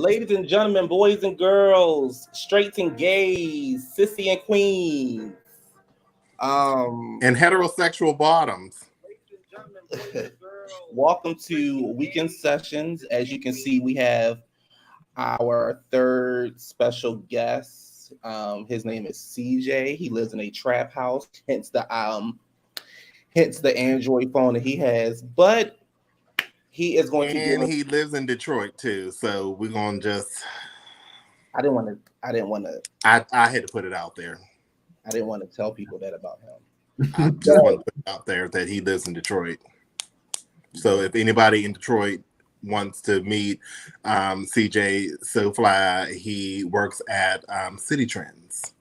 ladies and gentlemen, boys and girls, straights and gays, sissy and queens. And heterosexual bottoms. Welcome to Weekend Sessions. As you can see, we have our third special guest. His name is CJ. He lives in a trap house, hence the Android phone that he has. But he is going to and he lives in Detroit too. So we're gonna just I didn't want to I had to put it out there. I didn't want to tell people that about him. I just want to put it out there that he lives in Detroit. So if anybody in Detroit wants to meet CJ So Fly, he works at City Trends.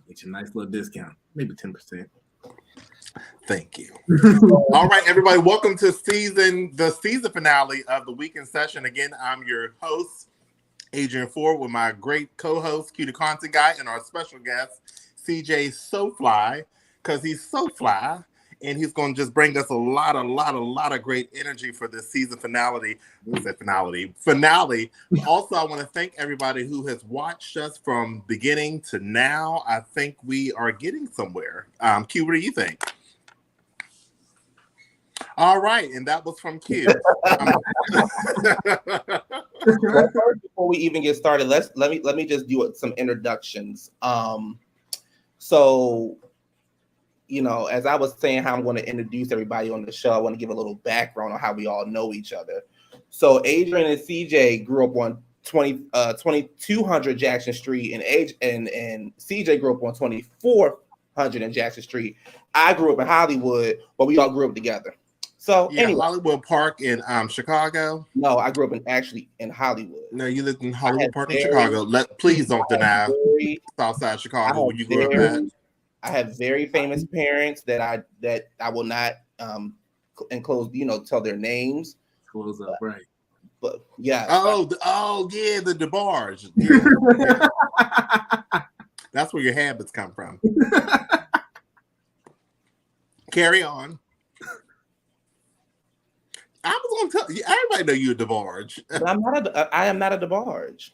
Get you a nice little discount, maybe 10%. Thank you. All right, everybody, welcome to the season finale of the Weekend Session. Again, I'm your host, Adrian Ford, with my great co-host, QTheContentGuy, and our special guest, CJ So Fly, because he's so fly, and he's going to just bring us a lot of great energy for this season finale. Finale. Also, I want to thank everybody who has watched us from beginning to now. I think we are getting somewhere. Q, what do you think? All right, and that was from Q. Before we even get started, let me just do some introductions. So, you know, as I was saying, how I'm going to introduce everybody on the show, I want to give a little background on how we all know each other. So, Adrian and CJ grew up on 2200 Jackson Street, and CJ grew up on 2400 and Jackson Street. I grew up in Hollywood, but we all grew up together. So yeah, anyway. Hollywood Park in Chicago. No, I grew up in Hollywood. No, you lived in Hollywood Park in Chicago. Please don't deny Southside Chicago where you grew up at. I have very famous parents that I will not enclose, tell their names. Close up, right? But yeah. Oh yeah, the DeBarge. Yeah. That's where your habits come from. Carry on. I was going to tell you, everybody know you're a DeBarge. I am not a DeBarge.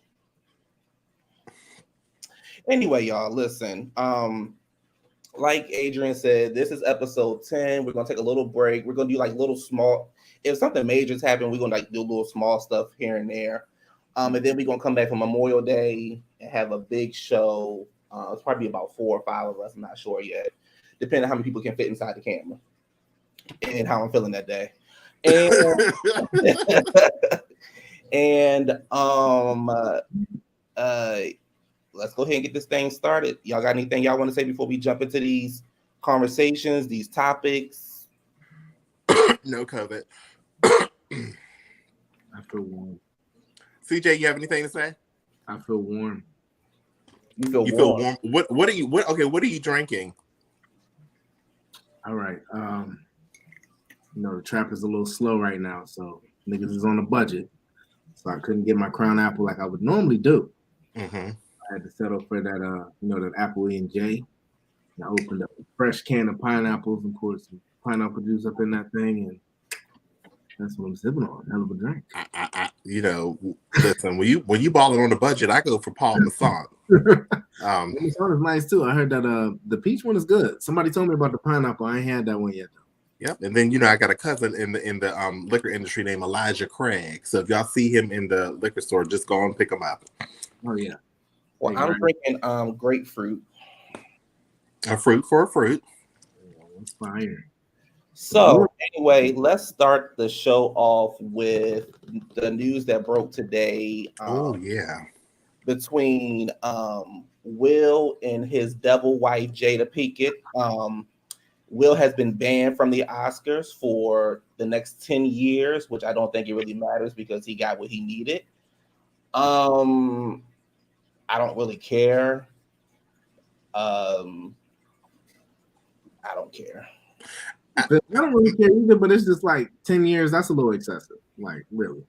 Anyway, y'all, listen. Like Adrian said, this is episode 10. We're going to take a little break. We're going to do like little small. If something major's happened, we're going to like do little small stuff here and there. And then we're going to come back for Memorial Day and have a big show. It's probably about 4 or 5 of us. I'm not sure yet. Depending on how many people can fit inside the camera and how I'm feeling that day. And let's go ahead and get this thing started. Y'all got anything y'all want to say before we jump into these conversations, these topics? No COVID. I feel warm. CJ, you have anything to say? I feel warm. You feel warm. What are you drinking? All right. The trap is a little slow right now, so niggas is on a budget. So I couldn't get my Crown Apple like I would normally do. Mm-hmm. I had to settle for that, that Apple E&J. And I opened up a fresh can of pineapples and poured some pineapple juice up in that thing, and that's what I'm sipping on. Hell of a drink. Listen, when you balling on the budget, I go for Paul Masson. Masson is nice too. I heard that the peach one is good. Somebody told me about the pineapple. I ain't had that one yet though. Yep, and then I got a cousin in the liquor industry named Elijah Craig. So if y'all see him in the liquor store, just go and pick him up. Oh yeah. Well, I'm drinking grapefruit. A fruit for a fruit. That's fire. So anyway, let's start the show off with the news that broke today. Between Will and his devil wife Jada Pinkett. Will has been banned from the Oscars for the next 10 years, which I don't think it really matters because he got what he needed. I don't really care. I don't care. I don't really care either, but it's just like 10 years, that's a little excessive. Like, really.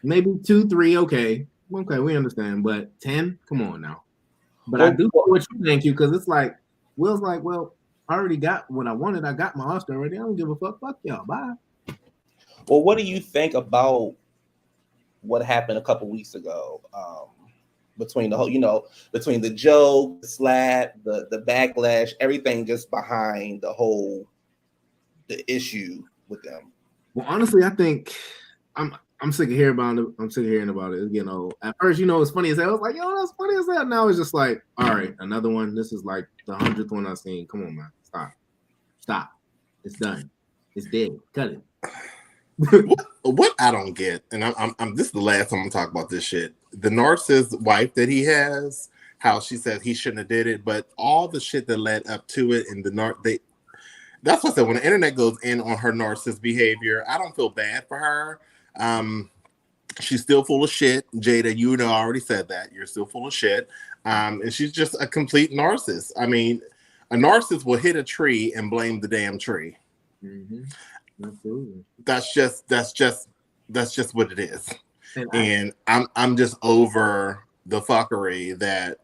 Maybe 2, 3, okay. Okay, we understand. But 10? Come on now. But I do what you thank you, because it's like, Will's like, well, I already got what I wanted. I got my Oscar already. I don't give a fuck. Fuck y'all. Bye. Well, what do you think about what happened a couple weeks ago. Between the whole, between the joke, the slap, the backlash, everything just behind the issue with them. Well, honestly, I think I'm sick of hearing about it. I'm sick of hearing about it. At first, it's funny as hell. I was like, yo, that's funny as hell. Now it's just like, all right, another one. This is like the 100th one I've seen. Come on, man, stop. It's done. It's dead. Cut it. What I don't get, and I'm this is the last time I'm gonna talk about this shit. The narcissist wife that he has, how she said he shouldn't have did it, but all the shit that led up to it, and that's what I said. When the internet goes in on her narcissist behavior, I don't feel bad for her. She's still full of shit. Jada, you know, I already said that. You're still full of shit. And she's just a complete narcissist. I mean, a narcissist will hit a tree and blame the damn tree. Mm-hmm. Absolutely. That's just what it is. And I'm just over the fuckery that,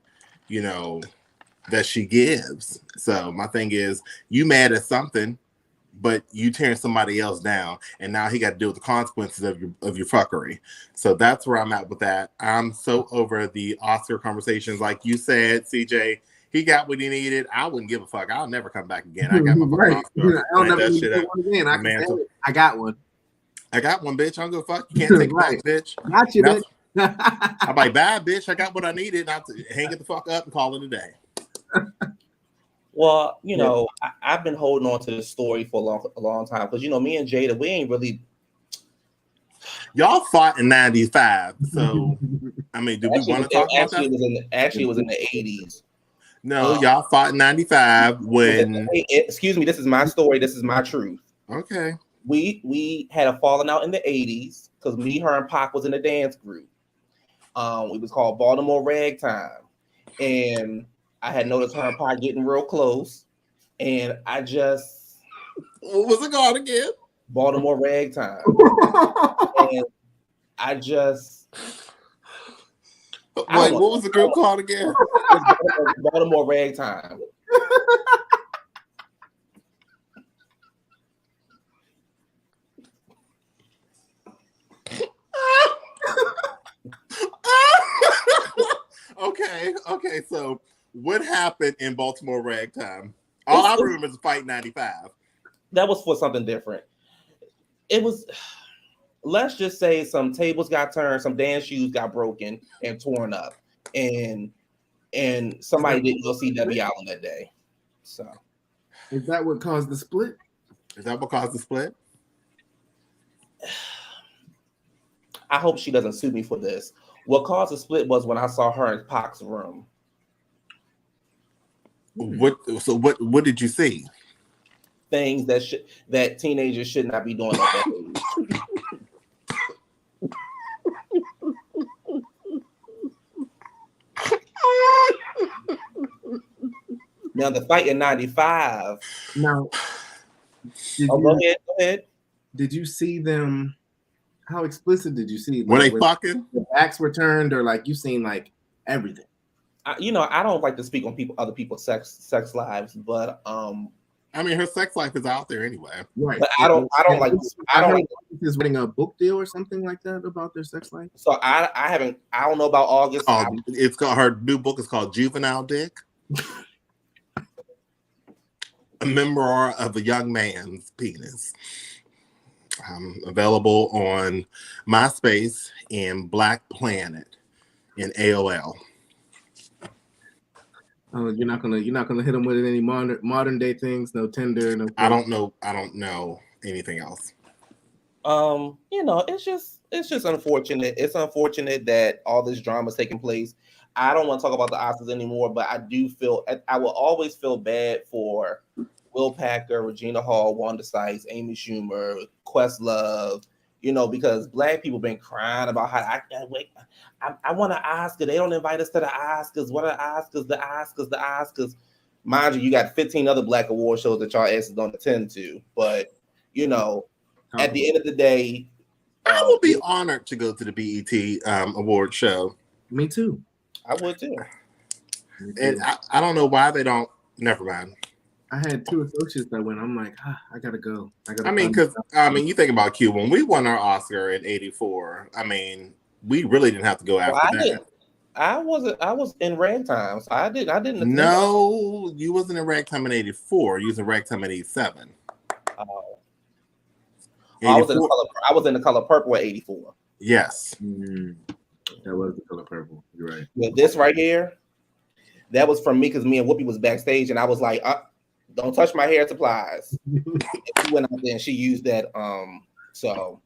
that she gives. So my thing is, you mad at something, but you tearing somebody else down, and now he got to deal with the consequences of your fuckery. So that's where I'm at with that. I'm so over the Oscar conversations. Like you said, CJ, he got what he needed. I wouldn't give a fuck. I'll never come back again. I got my fucking Oscar. I'll never do one again. I got one. I got one, bitch. I don't give a fuck. You can't take it back, bitch. Got you, bitch. I'm like, bye, bitch. I got what I needed. I'll hang it the fuck up and call it a day. Well, I've been holding on to this story for a long time because me and Jada, we ain't really. Y'all fought in '95, so I mean, do we want to talk about that? It was in the '80s. No, y'all fought in '95 when. Excuse me, this is my story. This is my truth. Okay. We had a falling out in the '80s because me, her, and Pac was in a dance group. It was called Baltimore Ragtime, and I had noticed her and Pac getting real close, and I just what was it called again? Baltimore Ragtime, and I just. Wait, what was the group called again? Baltimore Ragtime. Okay. So, what happened in Baltimore Ragtime? All I remember is Fight '95. That was for something different. It was. Let's just say some tables got turned, some dance shoes got broken and torn up, and somebody didn't go see Debbie Allen that day. So, is that what caused the split? I hope she doesn't sue me for this. What caused the split was when I saw her in Pac's room. What did you see? Things that teenagers should not be doing at that age. Now the fight in '95. Now, go ahead. Did you see them? How explicit did you see? Were they fucking? The backs were turned, or like you seen like everything? I don't like to speak on other people's sex lives, but I mean, her sex life is out there anyway. Right. But I don't like. Is writing a book deal or something like that about their sex life. So I don't know about August. It's called, her new book is called Juvenile Dick. A memoir of a young man's penis. Available on MySpace and Black Planet and AOL. Oh, you're not gonna hit them with any modern day things, no Tinder, no. I don't know anything else. It's just unfortunate. It's unfortunate that all this drama is taking place. I don't want to talk about the Oscars anymore, but I will always feel bad for Will Packer, Regina Hall, Wanda Sykes, Amy Schumer, Questlove, because Black people been crying about how I want an Oscar. They don't invite us to the Oscars. What are the Oscars? The Oscars. Mind you, you got 15 other Black award shows that y'all asses don't attend to. But, at the end of the day, I would be honored to go to the BET award show. Me too. I would too. And I don't know why they don't. Never mind. I had 2 associates that went. I'm like, I gotta go. Because you think about Q when we won our Oscar in '84. I mean, we really didn't have to go after I that. didn't. I was in ragtime, so I didn't attend. No, you wasn't in ragtime in 84. You was in ragtime in 87. I was in the color purple at 84. Yes. That was the color purple. You're right. But this right here, that was from me because me and Whoopi was backstage, and I was like, "Don't touch my hair supplies." And she went out there and she used that. So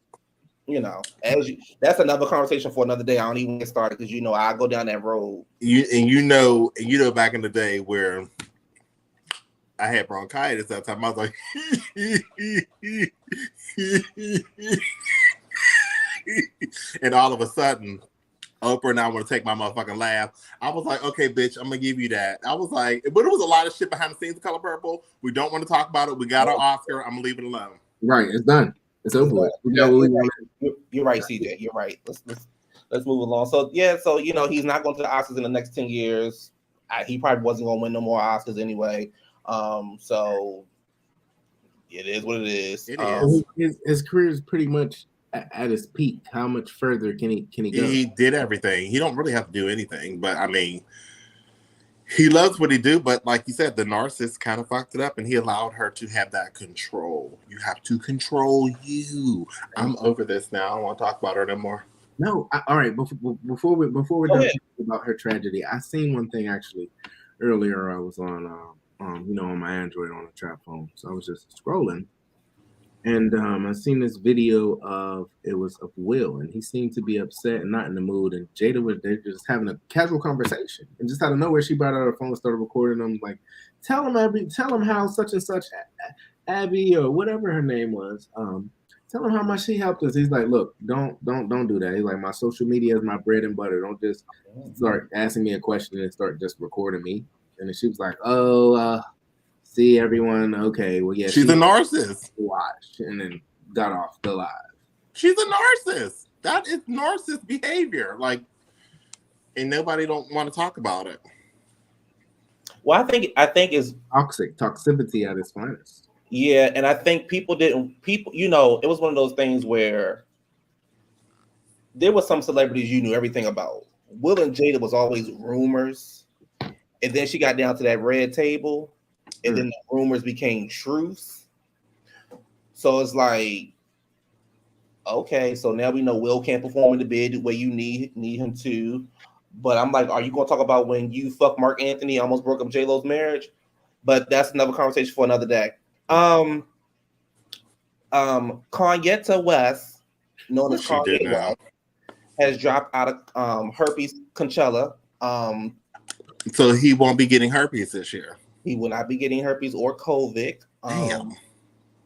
that's another conversation for another day. I don't even get started because I go down that road. You know back in the day where I had bronchitis that time, I was like, and all of a sudden, Oprah and I want to take my motherfucking laugh. I was like, okay, bitch, I'm gonna give you that. I was like, but it was a lot of shit behind the scenes of Color Purple. We don't want to talk about it. We got our Oscar. I'm gonna leave it alone. Right, it's done. It's over with. You're right, CJ. You're right. Let's move along. So he's not going to the Oscars in the next 10 years. He probably wasn't going to win no more Oscars anyway. So it is what it is. It is. His career is pretty much at its peak. How much further can he go? He did everything. He don't really have to do anything, but I mean, he loves what he do. But like you said, the narcissist kind of fucked it up, and he allowed her to have that control. You have to control you. I'm over this now. I don't want to talk about her no more. No, all right. Before we're done talking about her tragedy, I seen one thing actually earlier. I was on on my Android on a trap phone, so I was just scrolling. And I seen this video of Will, and he seemed to be upset and not in the mood. And Jada they're just having a casual conversation, and just out of nowhere, she brought out her phone and started recording them. Like, tell him how such and such Abby or whatever her name was. Tell him how much she helped us. He's like, look, don't do that. He's like, my social media is my bread and butter. Don't just start asking me a question and start just recording me. And then she was like, see everyone. Okay, well, yeah. She's a narcissist. Watch, and then got off the live. She's a narcissist. That is narcissist behavior. Like, and nobody don't want to talk about it. Well, I think it's toxicity at its finest. Yeah, and I think it was one of those things where there was some celebrities you knew everything about. Will and Jada was always rumors, and then she got down to that red table. And then the rumors became truths. So it's like, okay, so now we know Will can't perform in the bed the way you need him to. But I'm like, are you going to talk about when you fuck Mark Anthony, almost broke up J-Lo's marriage? But that's another conversation for another day. Kanye West, known as Kanye West, has dropped out of herpes Coachella. So he won't be getting herpes this year. He will not be getting herpes or COVID. Damn.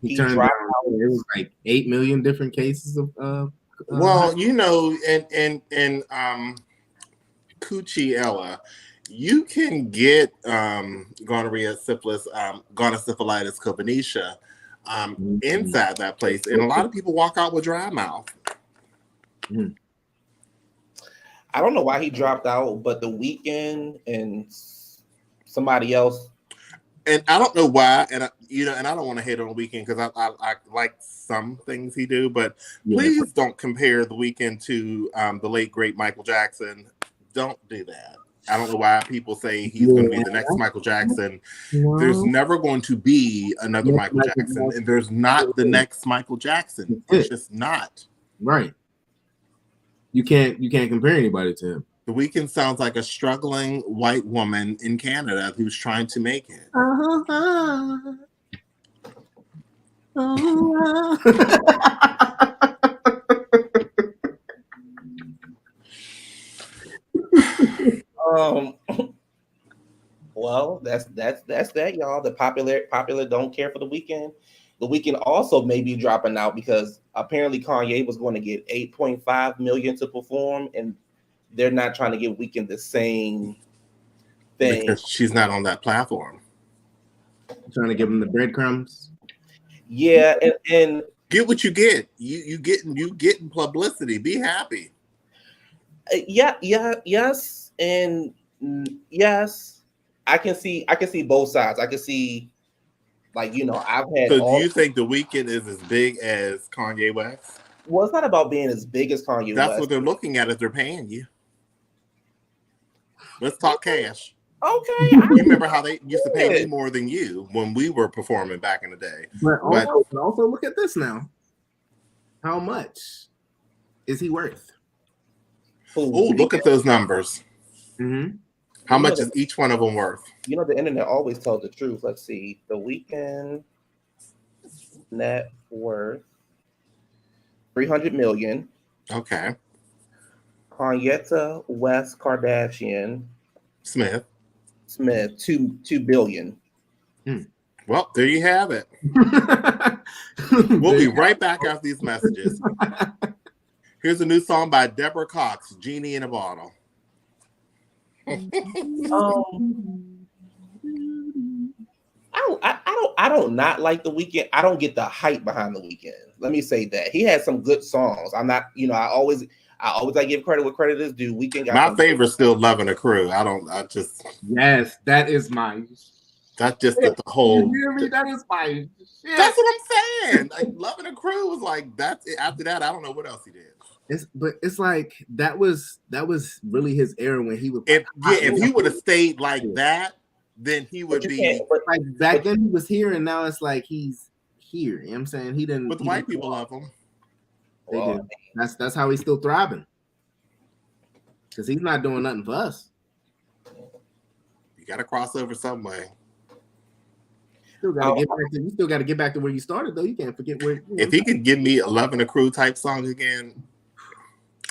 He turned dropped out. It was like 8 million different cases of. Well, and Coachella, you can get gonorrhea, syphilis, gonosyphilitis, copanesia inside that place, and a lot of people walk out with dry mouth. I don't know why he dropped out, but The Weeknd and somebody else. And I don't know why, and I don't want to hate on The Weeknd because I like some things he do, but please don't compare The Weeknd to the late great Michael Jackson. Don't do that. I don't know why people say he's going to be the next Michael Jackson. There's never going to be another Michael Jackson, and there's not the next Michael Jackson. It's just not. Right. You can't compare anybody to him. The Weeknd sounds like a struggling white woman in Canada who's trying to make it. Well, that's that, y'all. The popular don't care for The Weeknd. The Weeknd also may be dropping out because apparently Kanye was going to get $8.5 million to perform, and they're not trying to give Weeknd the same thing because she's not on that platform. Trying to give him the breadcrumbs. Yeah, and get what you get. You getting publicity. Be happy. Yes, and yes. I can see both sides. I can see, like, I've had. So do you think The Weeknd is as big as Kanye West? Well, it's not about being as big as Kanye That's West. what they're looking at if they're paying you. Let's talk cash. Okay. You remember how they used to pay me more than you when we were performing back in the day. But also look at this now. How much is he worth? Oh, look at those numbers. Mm-hmm. How much is each one of them worth? You know, the internet always tells the truth. Let's see. The Weeknd net worth 300 million. Okay. Kanye West Kardashian Smith, 2 billion. Well, there you have it. We'll be right back after these messages. Here's a new song by Deborah Cox, Genie in a Bottle. I don't not like The Weeknd. I don't get the hype behind The Weeknd. Let me say that he has some good songs. I'm not, you know, I always give credit where credit is due. Weeknd got my favorite still Loving a Crew. Yes, that is mine. That's just the whole. You hear me? That is mine. That's what I'm saying. Like Loving a Crew was like that's it. After that, I don't know what else he did. It's like that was really his era when he was. If he would have stayed like that, then he would be. Like back then he was here, and now it's like he's here. You know what I'm saying? He didn't. But the white people love him. They do. That's how he's still thriving. Because he's not doing nothing for us. You got to cross over some way. You still got to get back to where you started, though. You can't forget where. If he could give me a Loving a Crew type song again,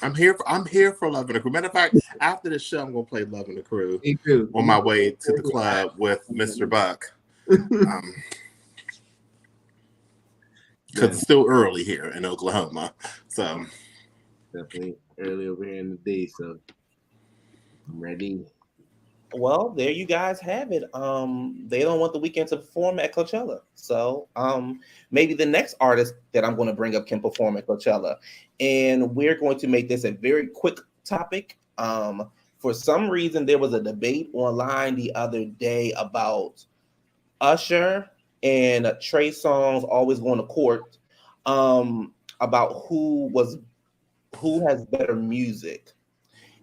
I'm here for Loving a Crew. Matter of fact, after the show, I'm gonna play Loving a Crew on my way to the club with Mr. Buck. Because it's still early here in Oklahoma, so definitely early over here in the day. So I'm ready. Well, there you guys have it. They don't want The Weeknd to perform at Coachella. So maybe the next artist that I'm going to bring up can perform at Coachella. And we're going to make this a very quick topic. For some reason, there was a debate online the other day about Usher and Trey Songz always going to court about who has better music.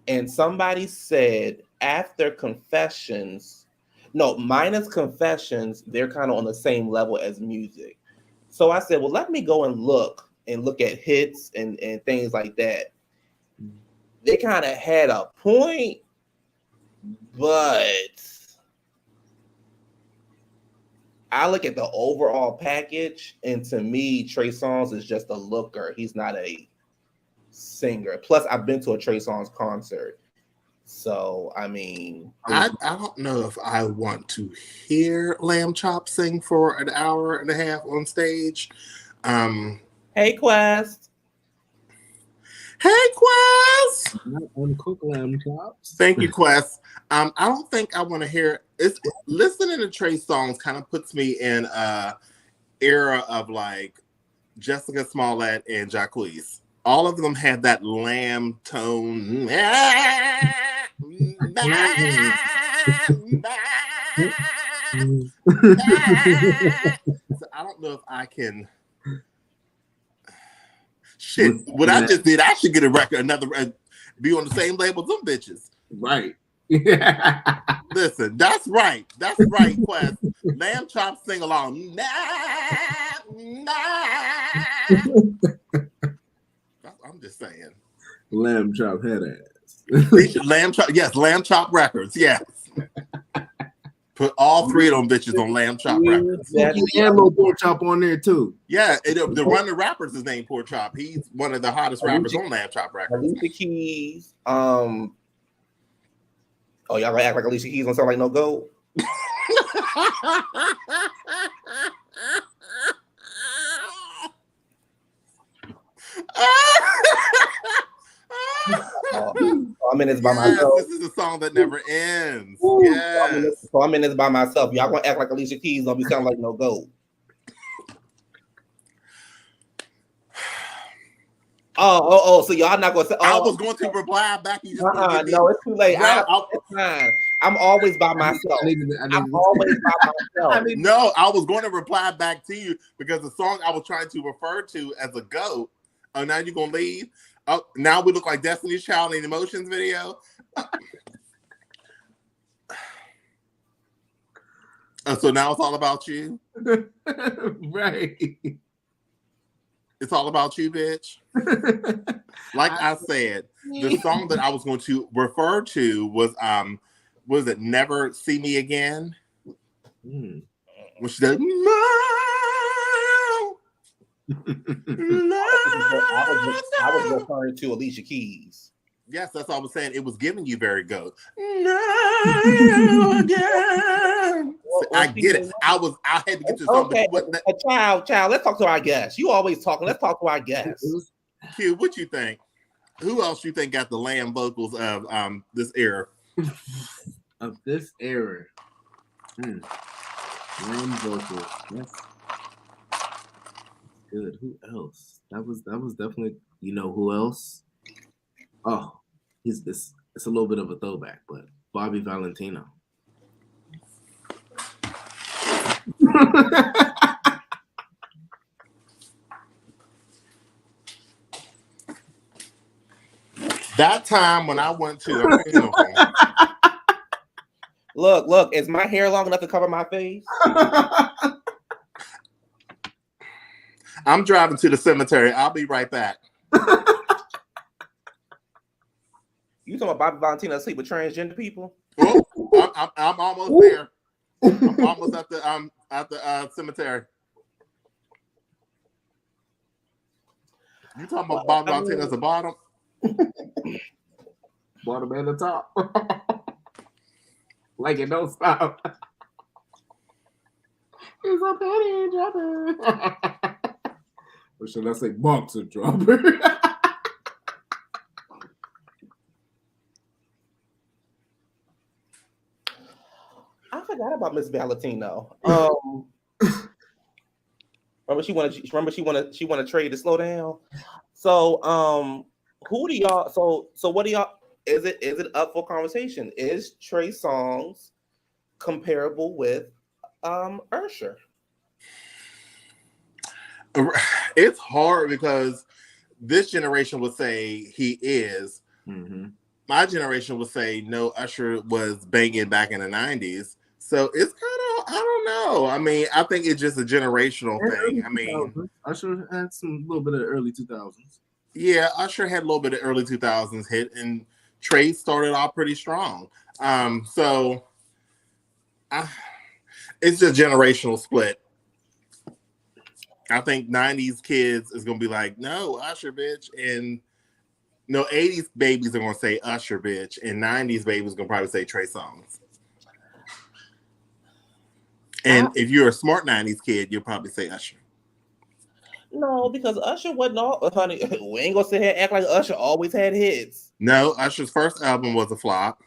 And somebody said after Confessions, minus Confessions, they're kind of on the same level as music. So I said, well, let me go and look at hits and things like that. They kind of had a point, but I look at the overall package, and to me, Trey Songz is just a looker. He's not a singer. Plus, I've been to a Trey Songz concert. So, I mean, I don't know if I want to hear Lamb Chop sing for an hour and a half on stage. Hey, Quest. Hey, Quest. Uncooked lamb chops. Thank you, Quest. I don't think I want to hear it. Listening to Trey Songz kind of puts me in a era of like Jessica Smollett and Jacquees. All of them had that lamb tone. So I don't know if I can. Shit, what I just did, I should get a record, be on the same label as them bitches. Right. Listen, that's right, Quest. Lamb Chop sing along. I'm just saying. Lamb Chop head ass. Lamb Chop, yes, Lamb Chop Records, yes. Put all three of them bitches on Lamb Chop Records. And Little Pork Chop on there too. Yeah, the one of the rappers is named Pork Chop. He's one of the hottest rappers on Lamb Chop Records. Alicia Keys. Oh, y'all gonna act like Alicia Keys don't sound like no gold? I'm in this by myself. This is a song that never ends. Yes. So I'm in this by myself. Y'all gonna act like Alicia Keys don't be sounding like no gold. Oh, so y'all not gonna say I was going to reply back. You just no, it's too late. It's fine. I'm always by myself. I'm always by myself. No, I was going to reply back to you because the song I was trying to refer to as a goat, Oh, now you're gonna leave? Oh, now we look like Destiny's Child in the Emotions video. So now it's all about you, Right? It's all about you, bitch. Like I said, the song that I was going to refer to was it "Never See Me Again"? When she said, "No, I was referring to Alicia Keys. Yes, that's all I was saying. It was giving you very good. No, again. I get it. I had to get to something. Okay, child. Let's talk to our guest. You always talking. Let's talk to our guest. Q, what you think? Who else you think got the lamb vocals of this era? Of this era. Lamb vocals. That's good. Who else? That was definitely, you know who else? Oh, it's a little bit of a throwback, but Bobby Valentino. That time when I went to Look, is my hair long enough to cover my face? I'm driving to the cemetery. I'll be right back. You talking about Bobby Valentino sleep with transgender people? Oh, I'm almost there. I'm almost at the cemetery. You talking about Bobby Valentino at the bottom? Bottom and the top. Like it don't stop. He's a penny dropper. Or should I say boxer dropper? I forgot about Miss Valentino. Remember she want to trade to slow down. So who do y'all? So what do y'all? Is it up for conversation? Is Trey Songz comparable with Usher? It's hard because this generation would say he is. Mm-hmm. My generation would say no, Usher was banging back in the 90s. So it's kind of, I don't know. I mean, I think it's just a generational thing. I mean, Usher had some little bit of early 2000s. Yeah, Usher had a little bit of early 2000s hit, and Trey started off pretty strong. So it's a generational split. I think 90s kids is going to be like, no, Usher, bitch. And no, 80s babies are going to say Usher, bitch. And 90s babies are going to probably say Trey Songz. And if you're a smart 90s kid, you'll probably say Usher. No, because Usher wasn't all, honey. We ain't gonna sit here and act like Usher always had hits. No, Usher's first album was a flop.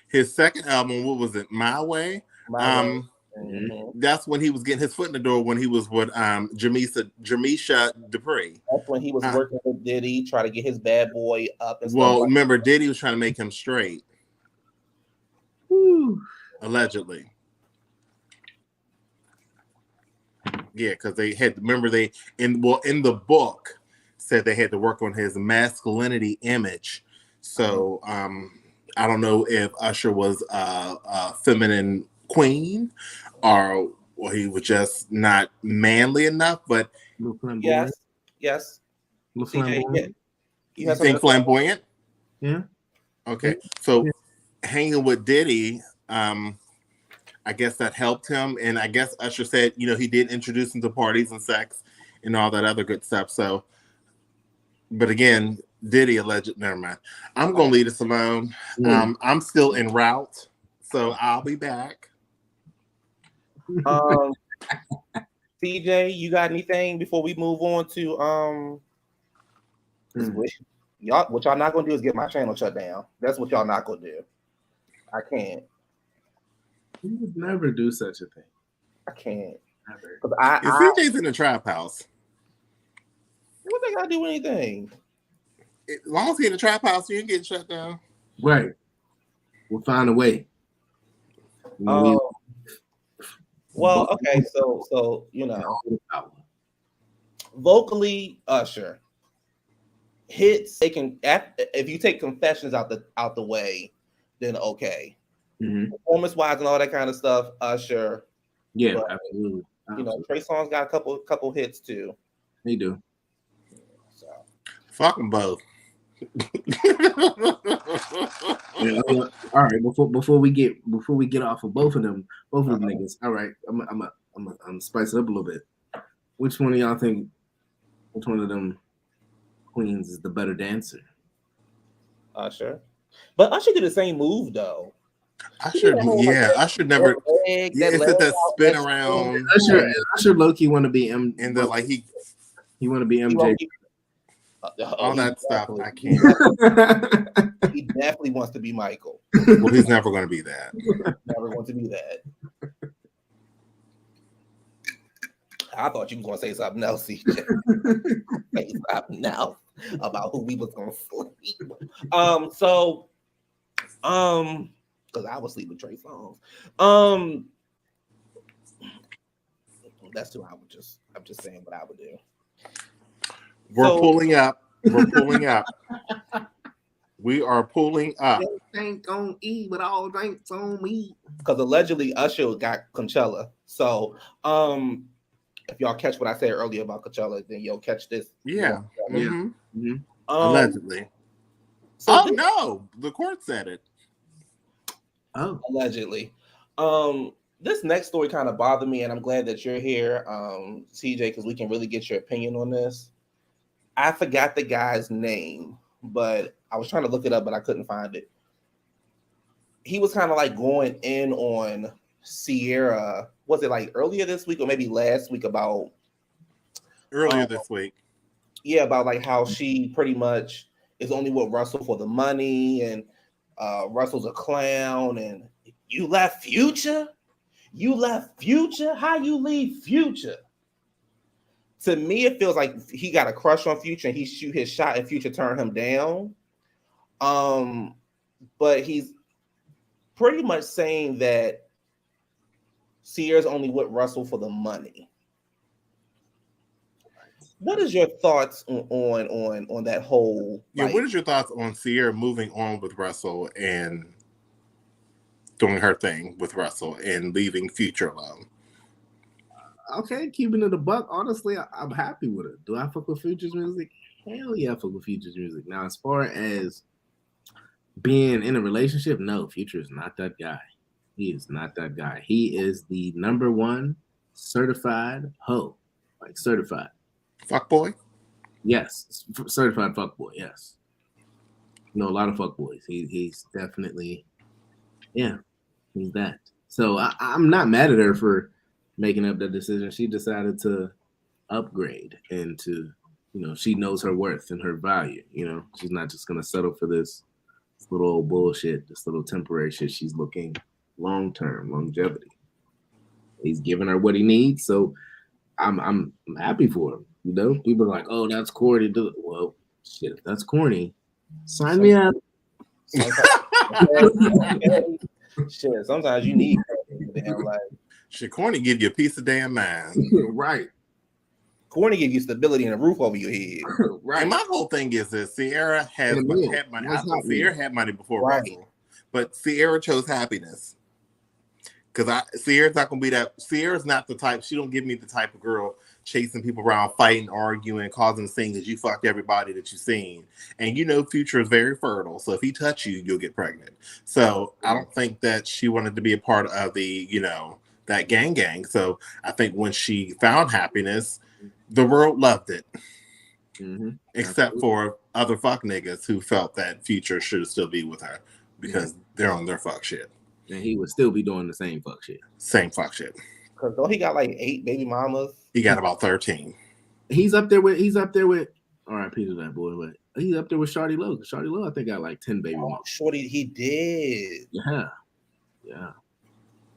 His second album, what was it? My Way. Mm-hmm. That's when he was getting his foot in the door when he was with Jamisha Dupree. That's when he was working with Diddy, trying to get his bad boy up. And well, stuff remember Diddy was trying to make him straight, allegedly. Yeah, because they had in the book said they had to work on his masculinity image. So I don't know if Usher was a feminine queen or he was just not manly enough. But yes. CJ, you think flamboyant? Yeah. Okay, so hanging with Diddy. I guess that helped him. And I guess Usher said, he did introduce him to parties and sex and all that other good stuff. So, but again, Diddy alleged, never mind. I'm going to leave this alone. I'm still en route, so I'll be back. CJ, you got anything before we move on to, what y'all not going to do is get my channel shut down. That's what y'all not going to do. I can't. You would never do such a thing. I can't. Never. CJ's in the trap house. What they gotta do anything? As long as he's in the trap house, you ain't getting shut down. Right. We'll find a way. Well, okay, so vocally, Usher. hits, they can. If you take confessions out the way, then okay. Performance wise and all that kind of stuff, Usher. Yeah, but, absolutely. You know, Trey Songz got a couple hits too. They do. So fuck them both. Yeah, all right. Before we get off of both of them niggas. All right, I'm spice it up a little bit. Which one of y'all think? Which one of them queens is the better dancer? Usher, but Usher did the same move though. Usher never. It's that spin around. Usher low-key want to be M. And the like he want to be MJ. All that stuff. I can't. He definitely wants to be Michael. Well, he's never going to be that. Never going to be that. I thought you was going to say something else, CJ. Say something else about who we was going to sleep. Because I was sleep with Trey Songz. That's who I'm just saying what I would do. We're pulling up. We are pulling up. Ain't gonna eat with all drinks on me. Because allegedly Usher got Coachella. So if y'all catch what I said earlier about Coachella, then you'll catch this. Yeah. Allegedly. No, the court said it. Oh, allegedly. This next story kind of bothered me, and I'm glad that you're here, CJ, because we can really get your opinion on this. I forgot the guy's name, but I was trying to look it up, but I couldn't find it. He was kind of like going in on Sierra. Was it like earlier this week or maybe last week about earlier this week? Yeah, about like how she pretty much is only with Russell for the money, and Russell's a clown, and you left Future? You left Future? How you leave Future? To me, it feels like he got a crush on Future and he shoot his shot and Future turned him down. But he's pretty much saying that Sierra's only with Russell for the money. What is your thoughts on that whole? Yeah, what is your thoughts on Sierra moving on with Russell and doing her thing with Russell and leaving Future alone? Okay, keeping it a buck. Honestly, I'm happy with it. Do I fuck with Future's music? Hell yeah, I fuck with Future's music. Now, as far as being in a relationship, no, Future is not that guy. He is not that guy. He is the #1 certified hoe, like certified. Fuckboy? Yes, certified fuckboy. Yes. You know, a lot of fuckboys. He's definitely, yeah, he's that. So I'm not mad at her for making up that decision. She decided to upgrade and to, she knows her worth and her value. She's not just gonna settle for this little old bullshit, this little temporary shit. She's looking long-term, longevity. He's giving her what he needs, so I'm happy for him. People are like, "Oh, that's corny." Well, shit, if that's corny, sign me up. Shit, sometimes you need damn like. Shit, corny give you a piece of damn mind. Right. Corny give you stability and a roof over your head. Right. And my whole thing is that Sierra had money. Sierra had money before Russell, but Sierra chose happiness. Because Sierra's not gonna be that. Sierra's not the type. She don't give me the type of girl chasing people around, fighting, arguing, causing scenes because you fucked everybody that you've seen. And Future is very fertile, so if he touch you, you'll get pregnant. So I don't think that she wanted to be a part of the, that gang. So I think when she found happiness, the world loved it. Mm-hmm. Except for other fuck niggas who felt that Future should still be with her because they're on their fuck shit. And he would still be doing the same fuck shit. Same fuck shit. Because don't he got like 8 baby mamas? He got about 13. He's up there with R.I.P. to that boy, but he's up there with Shawty Low. Shawty Low, I think, got like 10 baby mamas. Shorty, he did. Yeah.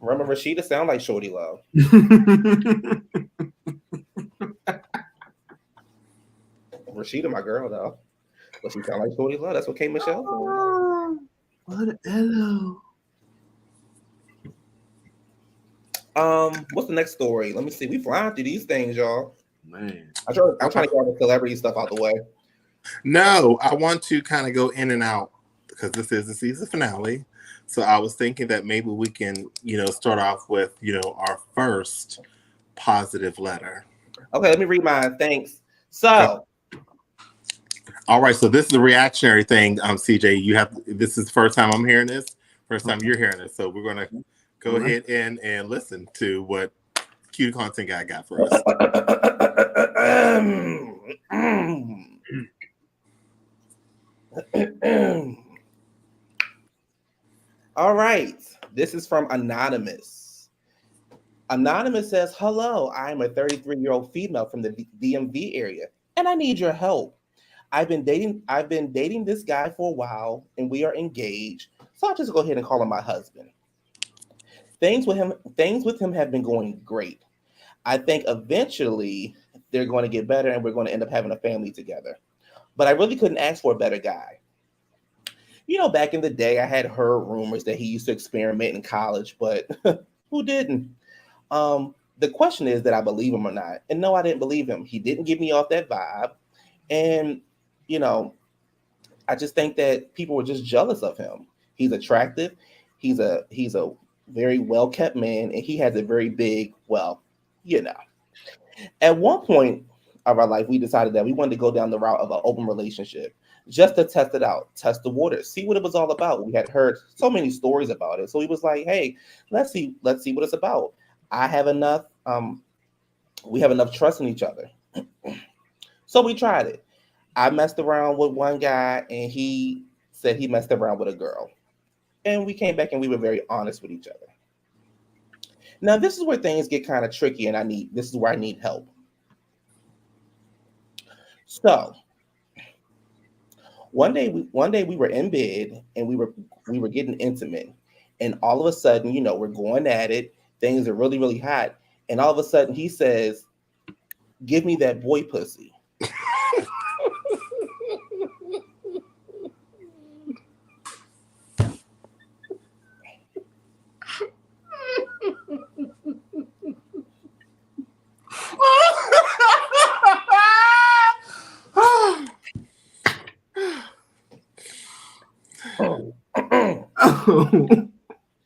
Remember, Rashida sound like Shorty Low. Rashida, my girl, though. But she sound like Shorty Low. That's what K. Michelle said. What hello. What's the next story? Let me see. We flying through these things, y'all. Man. I'm trying to get all the celebrity stuff out the way. No, I want to kind of go in and out because this is the season finale. So I was thinking that maybe we can, start off with, our first positive letter. Okay, let me read mine. Thanks. So, all right. So this is a reactionary thing. CJ, this is the first time I'm hearing this. First time you're hearing this. So we're gonna go ahead and listen to what QTheContentGuy got for us. All right. This is from Anonymous. Anonymous says, "Hello, I'm a 33-year-old female from the DMV area, and I need your help. I've been dating this guy for a while, and we are engaged. So I'll just go ahead and call him my husband. Things with him have been going great. I think eventually they're going to get better, and we're going to end up having a family together. But I really couldn't ask for a better guy. Back in the day, I had heard rumors that he used to experiment in college, but who didn't? The question is that I believe him or not. And no, I didn't believe him. He didn't give me off that vibe. And, I just think that people were just jealous of him. He's attractive. He's a very well-kept man, and he has a very big, At one point of our life, we decided that we wanted to go down the route of an open relationship just to test it out, test the waters, see what it was all about. We had heard so many stories about it. So he was like, hey, let's see what it's about. We have enough trust in each other. So we tried it. I messed around with one guy, and he said he messed around with a girl. And we came back and we were very honest with each other. Now, this is where things get kind of tricky, and this is where I need help. So, one day we were in bed and we were getting intimate, and all of a sudden, we're going at it. Things are really, really hot, and all of a sudden he says, "Give me that boy pussy."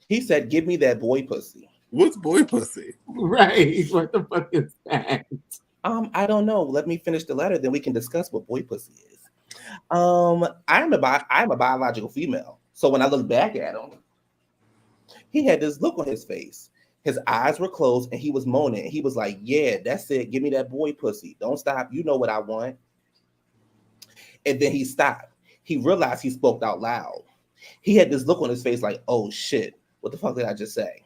He said, "Give me that boy pussy." What's boy pussy? Right. What the fuck is that? I don't know. Let me finish the letter, then we can discuss what boy pussy is. I'm a biological female. So when I look back at him, he had this look on his face. His eyes were closed and he was moaning. He was like, "Yeah, that's it. Give me that boy pussy. Don't stop. You know what I want." And then he stopped. He realized he spoke out loud. He had this look on his face like, "Oh shit, what the fuck did I just say?"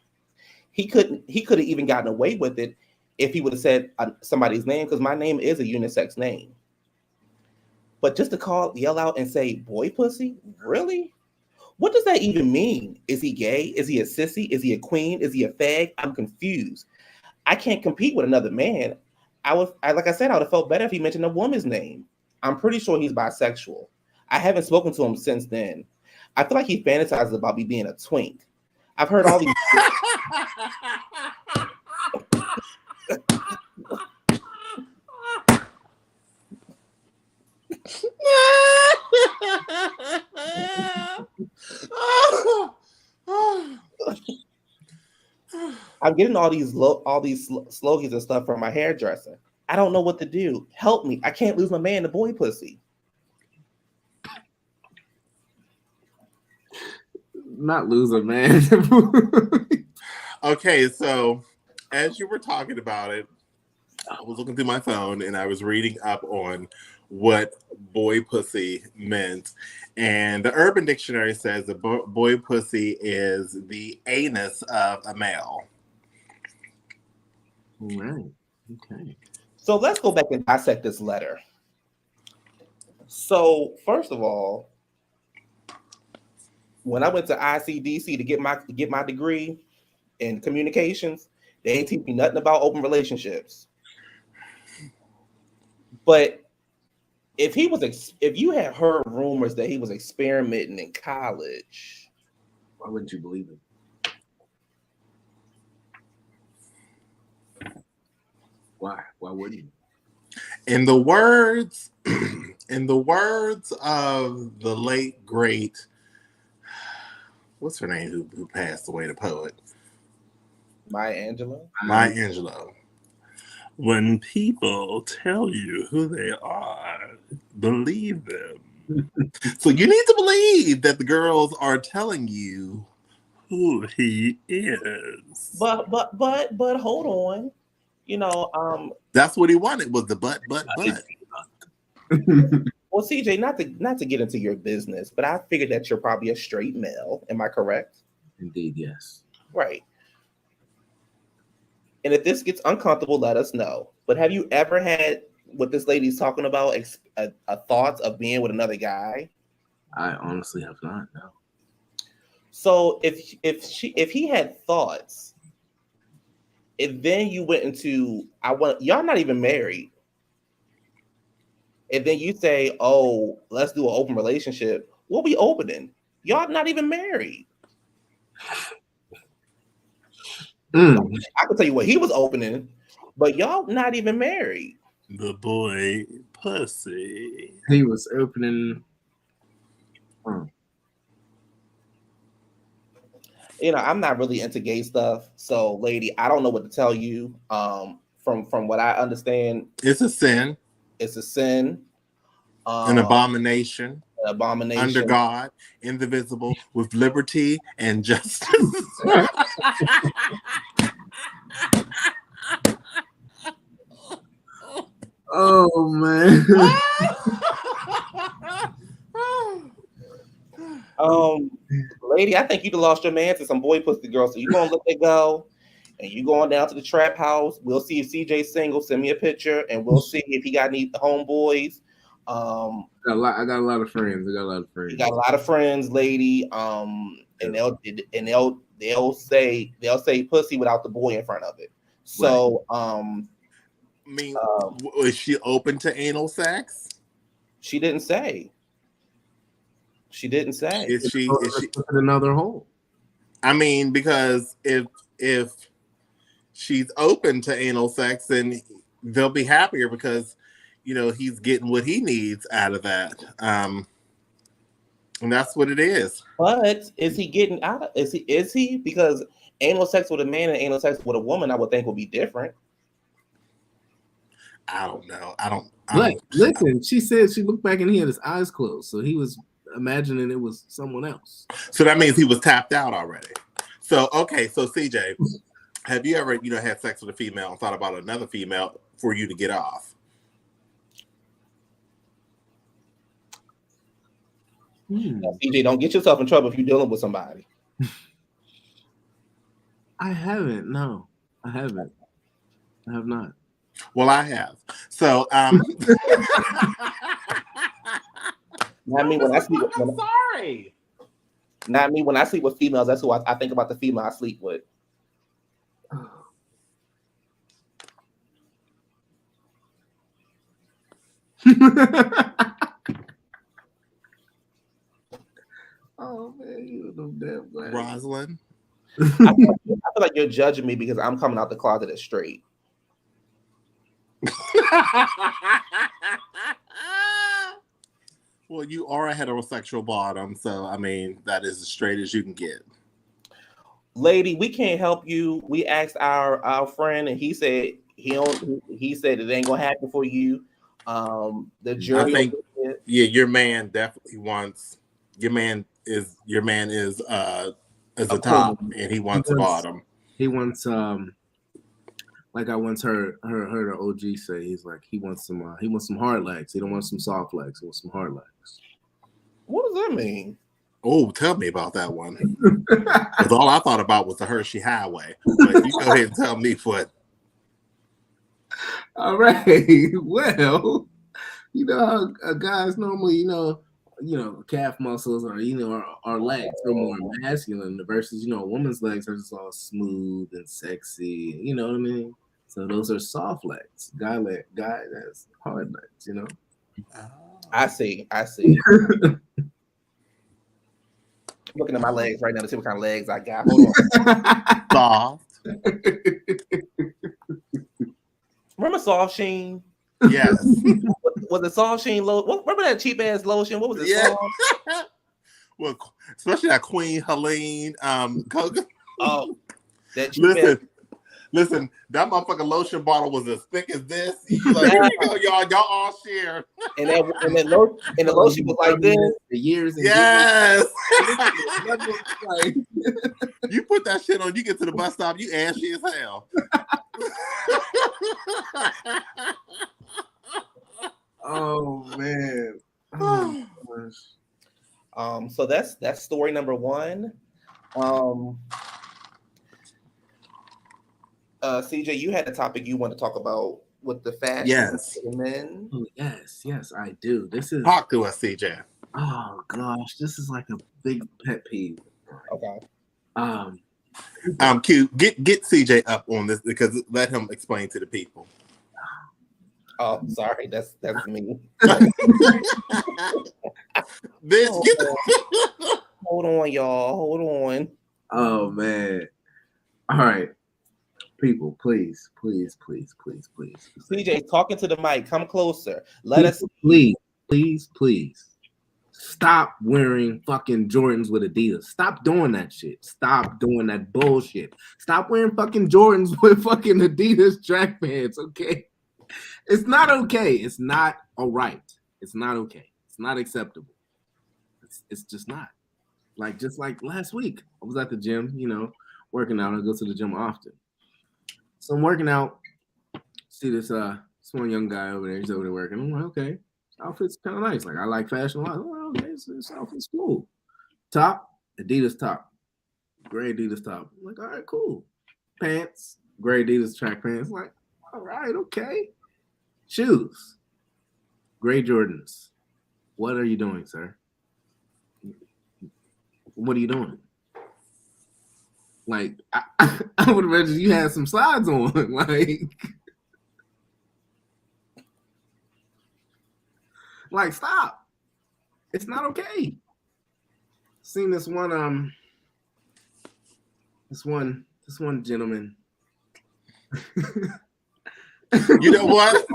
He could have even gotten away with it if he would have said somebody's name, because my name is a unisex name. But just to yell out and say boy pussy, really? What does that even mean? Is he gay? Is he a sissy? Is he a queen? Is he a fag? I'm confused. I can't compete with another man. Like I said, I would have felt better if he mentioned a woman's name. I'm pretty sure he's bisexual. I haven't spoken to him since then. I feel like he fantasizes about me being a twink. I've heard all these. I'm getting all these slogans and stuff from my hairdresser. I don't know what to do. Help me. I can't lose my man to boy pussy. Not lose a man. Okay, so as you were talking about it, I was looking through my phone and I was reading up on what boy pussy meant. And the Urban Dictionary says that boy pussy is the anus of a male. Right. Okay. So let's go back and dissect this letter. So first of all, when I went to ICDC to get my degree in communications, they ain't teach me nothing about open relationships. But if you had heard rumors that he was experimenting in college, why wouldn't you believe it? Why? Why wouldn't you? In the words, in the words of the late great, what's her name who passed away, the poet? Maya Angelou. When people tell you who they are, believe them. So you need to believe that the girls are telling you who he is. But hold on. You know, that's what he wanted was the but. Well, CJ, not to get into your business, but I figured that you're probably a straight male. Am I correct? Indeed, yes. Right. And if this gets uncomfortable, let us know. But have you ever had what this lady's talking about, a thought of being with another guy? I honestly have not. No. So if he had thoughts, and then you went into y'all not even married, and then you say, "Oh, let's do an open relationship." What we opening? Y'all not even married. I can tell you what he was opening, but y'all not even married. The boy pussy. He was opening. You know, I'm not really into gay stuff, so lady, I don't know what to tell you. From what I understand, it's a sin. It's a sin. An abomination. An abomination. Under God, indivisible, with liberty and justice. Oh man. Lady, I think you'd have lost your man to some boy pussy girl. So you gonna let it go, and you going down to the trap house. We'll see if CJ's single. Send me a picture, and we'll see if he got any homeboys. I got a lot of friends. You got a lot of friends, lady. And they'll say pussy without the boy in front of it. So, is she open to anal sex? She didn't say. Is she another hole? I mean, because if she's open to anal sex, then they'll be happier because he's getting what he needs out of that. And that's what it is. But is he getting out of is he because anal sex with a man and anal sex with a woman, I would think would be different. I don't know. Listen, she said she looked back and he had his eyes closed, so he was imagining it was someone else. So that means he was tapped out already. So okay, so CJ, have you ever had sex with a female and thought about another female for you to get off? Now, CJ, don't get yourself in trouble if you're dealing with somebody. I haven't. No, I haven't. I have not. Well, I have. So, not me when I sleep. I'm sorry. Not me when I sleep with females. That's who I think about, the female I sleep with. Oh man, you know damn glad. Rosalind. I feel like you're judging me because I'm coming out the closet as straight. Well, you are a heterosexual bottom, so I mean that is as straight as you can get. Lady, we can't help you. We asked our friend, and he said he said it ain't gonna happen for you. The jury. I think, your man definitely wants. Your man is a top, and he wants a bottom. He wants like I once heard an OG say, he's like he wants some hard legs. He don't want some soft legs. He wants some hard legs. What does that mean? Oh, tell me about that one. Because all I thought about was the Hershey Highway. But you go ahead and tell me what. All right. Well, how guys normally, calf muscles or our legs are more masculine versus a woman's legs are just all smooth and sexy. You know what I mean? So those are soft legs. Guy has hard legs. I see. Looking at my legs right now to see what kind of legs I got. Hold on. Soft. Remember Soft Sheen? Yes. Was it Soft Sheen lotion? Remember that cheap ass lotion? What was it? Yeah. Soft? Well, especially that Queen Helene Coca. Oh, that cheap ass. Listen, that motherfucking lotion bottle was as thick as this. You like, here you go, y'all all share. And the lotion was like this. The years and yes. years. You put that shit on, you get to the bus stop, you ashy as hell. Oh man. Oh, gosh. So that's story number one. CJ, you had a topic you want to talk about with the fashion. Yes. Men. Oh, yes, I do. This is talk to us, CJ. Oh gosh, this is like a big pet peeve. Okay. Q, get CJ up on this because let him explain to the people. Oh, sorry, that's me. Bitch, hold on, y'all. Hold on. Oh man. All right. People, please. CJ, talking to the mic. Come closer. Let us please. Stop wearing fucking Jordans with Adidas. Stop doing that shit. Stop doing that bullshit. Stop wearing fucking Jordans with fucking Adidas track pants, okay? It's not okay. It's not all right. It's not okay. It's not acceptable. It's just not. Just like last week, I was at the gym, working out. I go to the gym often. So I'm working out. See this small young guy over there. He's over there working. I'm like, okay, this outfit's kind of nice. Like, I like fashion a lot. Oh, okay, this outfit's cool. Top, Adidas top. Gray Adidas top. I'm like, all right, cool. Pants, gray Adidas track pants. I'm like, all right, okay. Shoes, gray Jordans. What are you doing, sir? What are you doing? Like, I would imagine you had some slides on. Like, stop. It's not okay. Seen this one gentleman. You know what?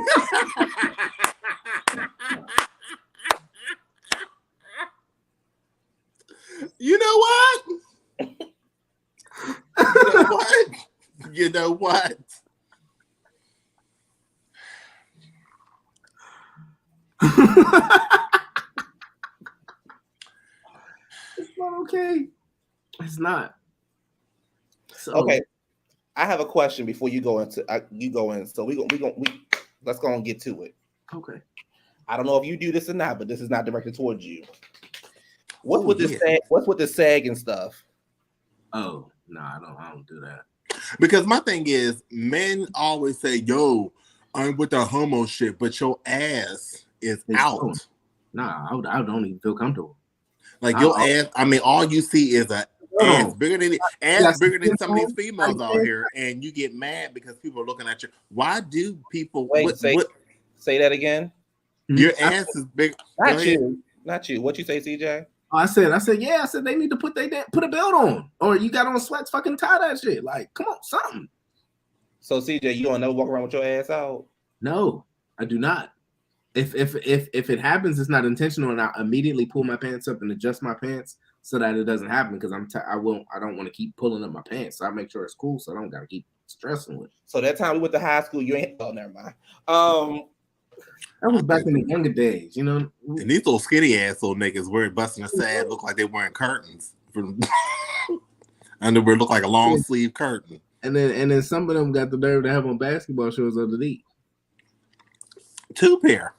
You know what? You know what? It's not okay. It's not. So, okay. I have a question before you go into So let's go and get to it. Okay. I don't know if you do this or not, but this is not directed towards you. What's with the sag and stuff? Oh no, I don't do that. Because my thing is, men always say, "Yo, I'm with the homo shit," but your ass is out. Nah, I don't even feel comfortable. Like your ass. I mean, all you see is a ass bigger than some of these females out here, and you get mad because people are looking at you. Why do people say that again? Your ass is big. Not you. What you say, CJ? I said, yeah. I said they need to put a belt on, or you got on sweats. Fucking tie that shit. Like, come on, something. So CJ, you don't never walk around with your ass out? No, I do not. If it happens, it's not intentional, and I immediately pull my pants up and adjust my pants so that it doesn't happen. Because I don't want to keep pulling up my pants. So I make sure it's cool, so I don't gotta keep stressing with it. So that time we went to high school, you ain't. Oh, never mind. That was back in the younger days, And these little skinny ass little niggas wearing busting a sad look like they wearing curtains. Underwear look like a long sleeve curtain. And then some of them got the nerve to have on basketball shorts underneath. 2 pair.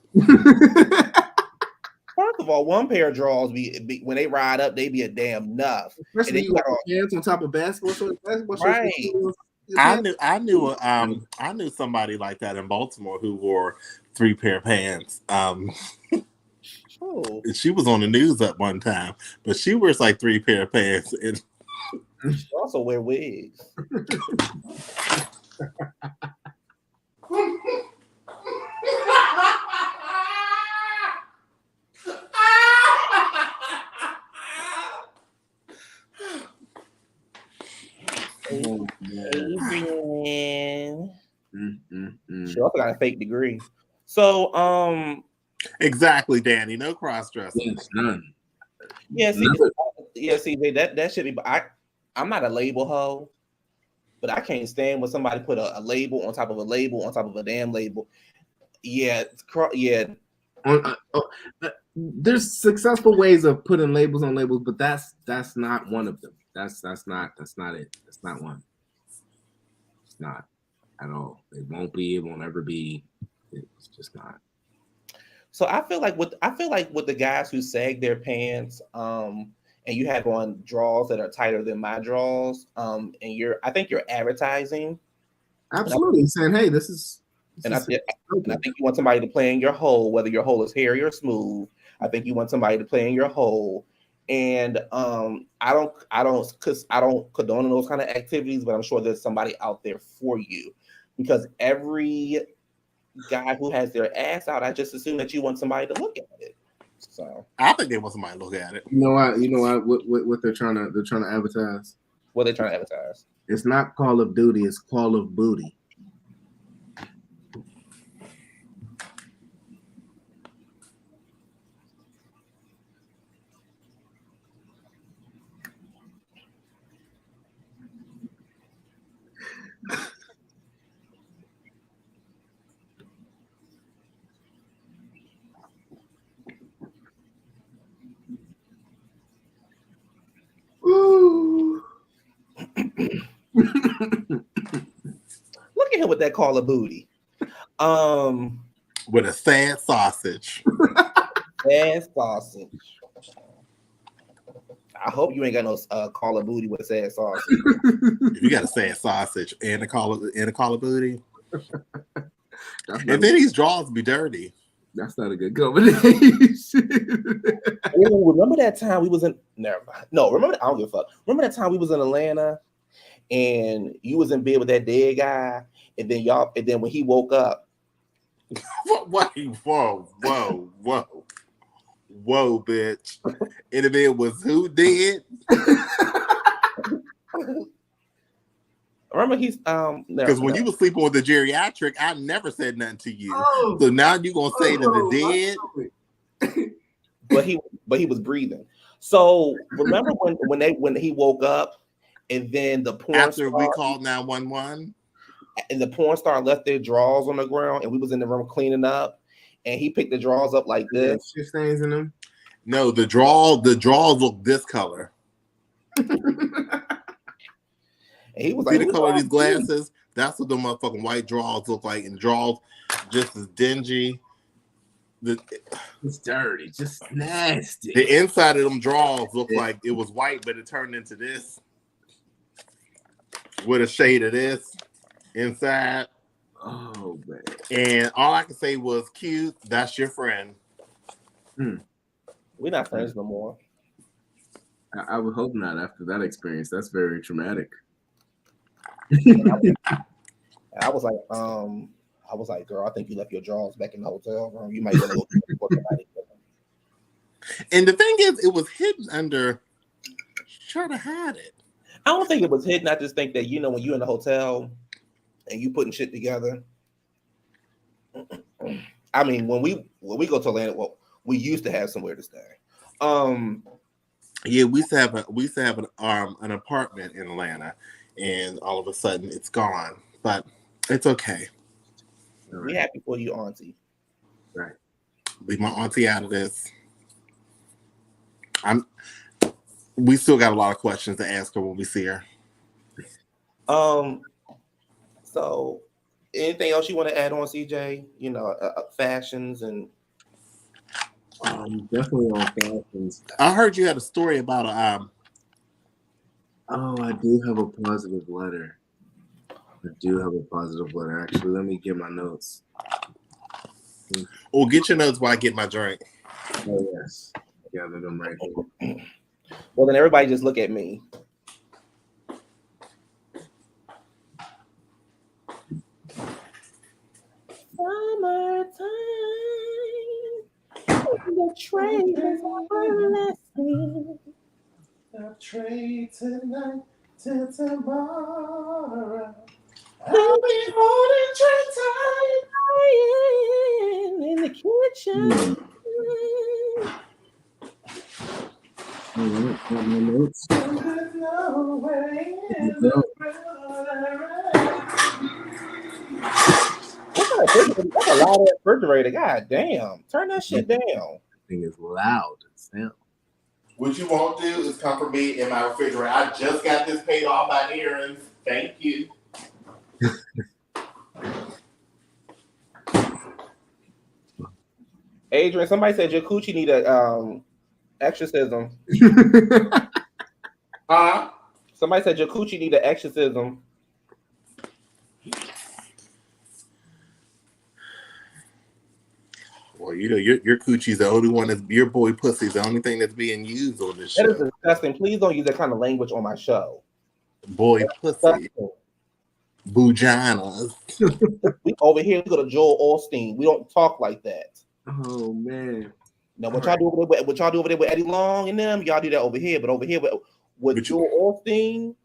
First of all, 1 pair of drawers be when they ride up, they be a damn enough. Especially you got pants on top of basketball shorts. Right. I knew somebody like that in Baltimore who wore 3 pair of pants. She was on the news at one time, but she wears like 3 pair of pants. And she also wear wigs. Oh, She also got a fake degree. So exactly, Danny. No cross dressing. Yes, none. Yeah, see, None. that should be. I'm not a label hoe, but I can't stand when somebody put a label on top of a label on top of a damn label. Yeah, yeah. There's successful ways of putting labels on labels, but that's not one of them. That's not it. That's not one. It's not at all. It won't be. It won't ever be. It's just not. So I feel like with the guys who sag their pants, and you have on draws that are tighter than my draws, and I think you're advertising. Absolutely, saying, hey, this is. And I think you want somebody to play in your hole, whether your hole is hairy or smooth. I think you want somebody to play in your hole. And I don't condone those kind of activities, but I'm sure there's somebody out there for you. Because every guy who has their ass out, I just assume that you want somebody to look at it. So I think they want somebody to look at it. You know what they're trying to advertise? What they're trying to advertise? It's not Call of Duty, it's Call of Booty. Look at him with that Call of Booty. With a sad sausage. Sad sausage. I hope you ain't got no Call of Booty with a sad sausage. If you got a sad sausage and a Call of Booty, and then these draws be dirty. That's not a good combination. Ooh, remember that time we was in? Never mind. No, remember. I don't give a fuck. Remember that time we was in Atlanta, and you was in bed with that dead guy, and then when he woke up. Whoa, bitch! And the bed was who dead? Remember he's because when you was sleeping with the geriatric, I never said nothing to you. So now you gonna say to the dead? But he was breathing. So remember when he woke up, and then the porn after star, we called 911, and the porn star left their drawers on the ground, and we was in the room cleaning up, and he picked the drawers up like this. Shit stains in them. No, the drawers look this color. And he was See like, the color of these glasses? That's what the motherfucking white drawers look like. And drawers just as dingy. It's dirty, just nasty. The inside of them drawers looked like it was white, but it turned into this. With a shade of this inside. Oh, man. And all I could say was, Q, that's your friend. We're not friends no more. I would hope not after that experience. That's very traumatic. I was like, girl, I think you left your drawers back in the hotel room. You might want to go for somebody. And the thing is, it was hidden under. Try to hide it. I don't think it was hidden. I just think that, when you're in the hotel and you putting shit together. I mean, when we go to Atlanta, well, we used to have somewhere to stay. Yeah, we used to have an apartment in Atlanta, and all of a sudden it's gone. But it's okay. Right. We happy for you, Auntie. Right. Leave my auntie out of this. We still got a lot of questions to ask her when we see her. So anything else you want to add on, CJ? Fashions and definitely on fashions. I heard you had a story about I do have a positive letter. Actually, let me get my notes. Well, get your notes while I get my drink. Oh yes, gather them right here. Well, then everybody just look at me. Summertime, the train is everlasting. The train tonight till tomorrow. I'll be holding train tight. in the kitchen. That's a loud refrigerator. God damn. Turn that shit down. That thing is loud. What you won't do is come for me in my refrigerator. I just got this paid off by errands. Thank you. Adrian, somebody said your coochie need a exorcism. Somebody said your coochie need an exorcism. Well, you know, your coochie's the only one that's your boy pussy's the only thing that's being used on this show. That is disgusting. Please don't use that kind of language on my show. Boy pussy. Bujanas. We over here, we go to Joel Osteen. We don't talk like that. Oh man. Now what y'all do over there with Eddie Long and them, y'all do that over here. But over here with Joel Osteen.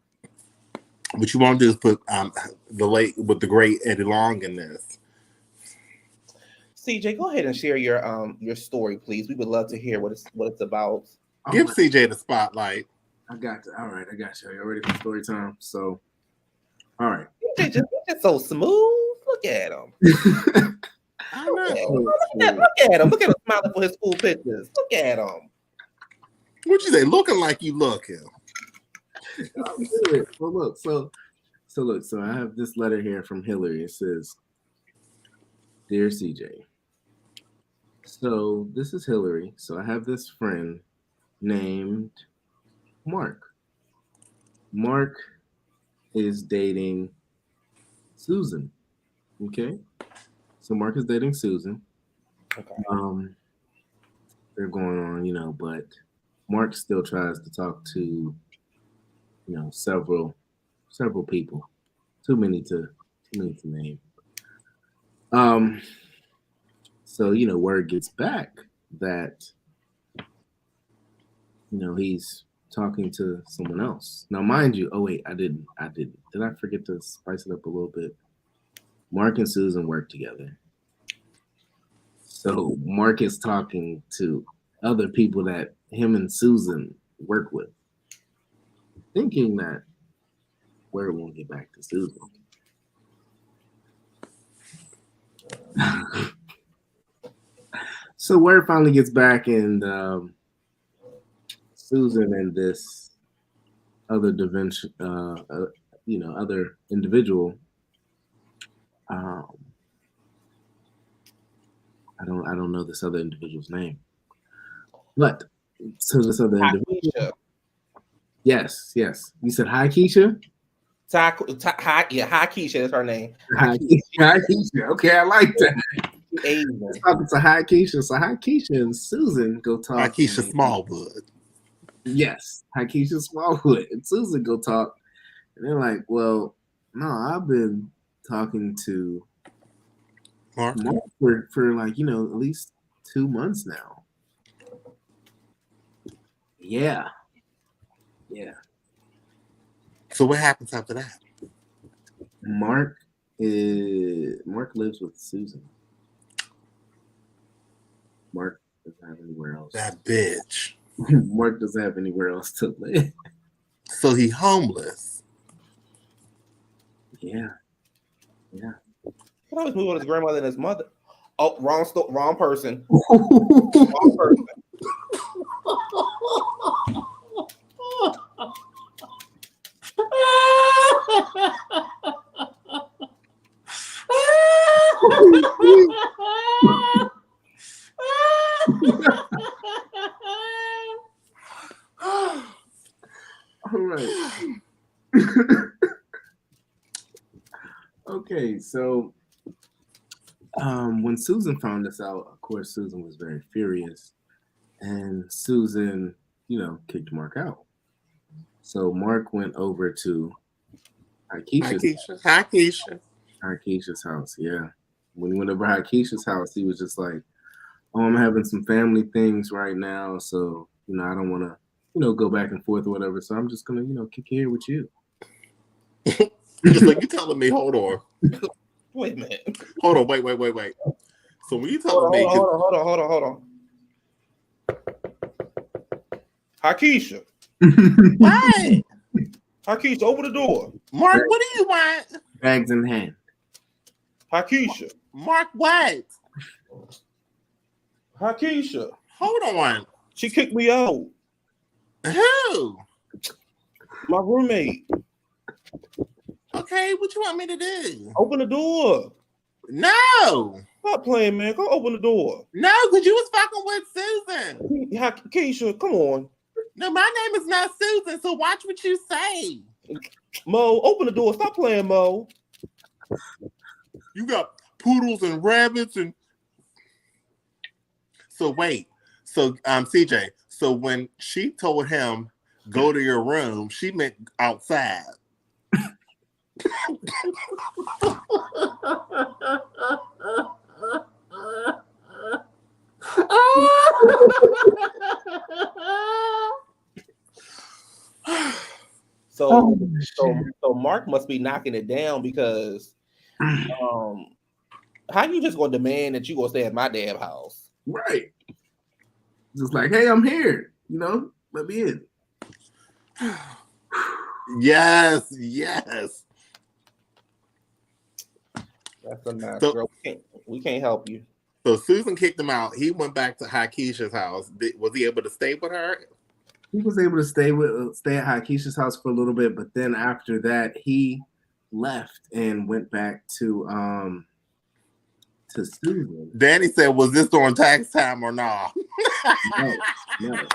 What you want to do is put the late with the great Eddie Long in this. CJ, go ahead and share your story, please. We would love to hear what it's about. Give CJ the spotlight. I got you. All right, I got you. Are you ready for story time? So, all right. CJ just so smooth. Look at him. Look at him smiling for his school pictures. Look at him. What'd you say? Looking like you looking. Well, look. So I have this letter here from Hillary. It says, "Dear CJ." So this is Hillary. So I have this friend named Mark. Mark is dating Susan. Okay. So Mark is dating Susan. Okay. They're going on, but Mark still tries to talk to, several people. Too many to name. So, word gets back that, he's talking to someone else. Now, mind you, oh wait, I didn't. Did I forget to spice it up a little bit? Mark and Susan work together. So Mark is talking to other people that him and Susan work with, thinking that word won't get back to Susan. So word finally gets back, and Susan and this other other individual. I don't know this other individual's name, but so this other individual. Yes. You said hi, Keisha. Hi, Keisha is her name. Hi, Keisha. Okay, I like that. Talking to hi, Keisha. So hi, Keisha and Susan go talk. Hi, Keisha Smallwood. Yes, hi, Keisha Smallwood and Susan go talk, and they're like, "Well, no, I've been talking to Mark for like at least 2 months now." Yeah. So what happens after that? Mark lives with Susan. Mark doesn't have anywhere else. That bitch. Mark doesn't have anywhere else to live. So he homeless. Yeah. He always moved with his grandmother and his mother. Oh, wrong person. Wrong person. All right. Okay, so when Susan found this out, of course, Susan was very furious, and Susan, kicked Mark out. So Mark went over to Keisha's house. Yeah. When he went over to Keisha's house, he was just like, "Oh, I'm having some family things right now, so I don't want to, go back and forth or whatever. So I'm just gonna, kick it here with you." Just like you telling me, hold on. Wait a minute. Hold on, wait. So when you tell me, hold on. Hakisha. What? Hakisha, open the door. Mark, what do you want? Bags in hand. Hakisha. Mark, what? Hakisha. Hold on. She kicked me out. Who? My roommate. Okay, what you want me to do? Open the door. No. Stop playing, man. Go open the door. No, because you was fucking with Susan. Keisha, come on. No, my name is not Susan, so watch what you say. Mo, open the door. Stop playing, Mo. You got poodles and rabbits and... So wait. So, CJ, so when she told him, go to your room, she meant outside. So Mark must be knocking it down because how you just gonna demand that you gonna stay at my damn house? Right. Just like, hey, I'm here. You know, let me in. Yes. That's a mess, girl. We can't help you. So Susan kicked him out. He went back to Hakisha's house. Was he able to stay with her? He was able to stay at Hakisha's house for a little bit, but then after that, he left and went back to Susan. Danny said, "Was this during tax time or not?" No.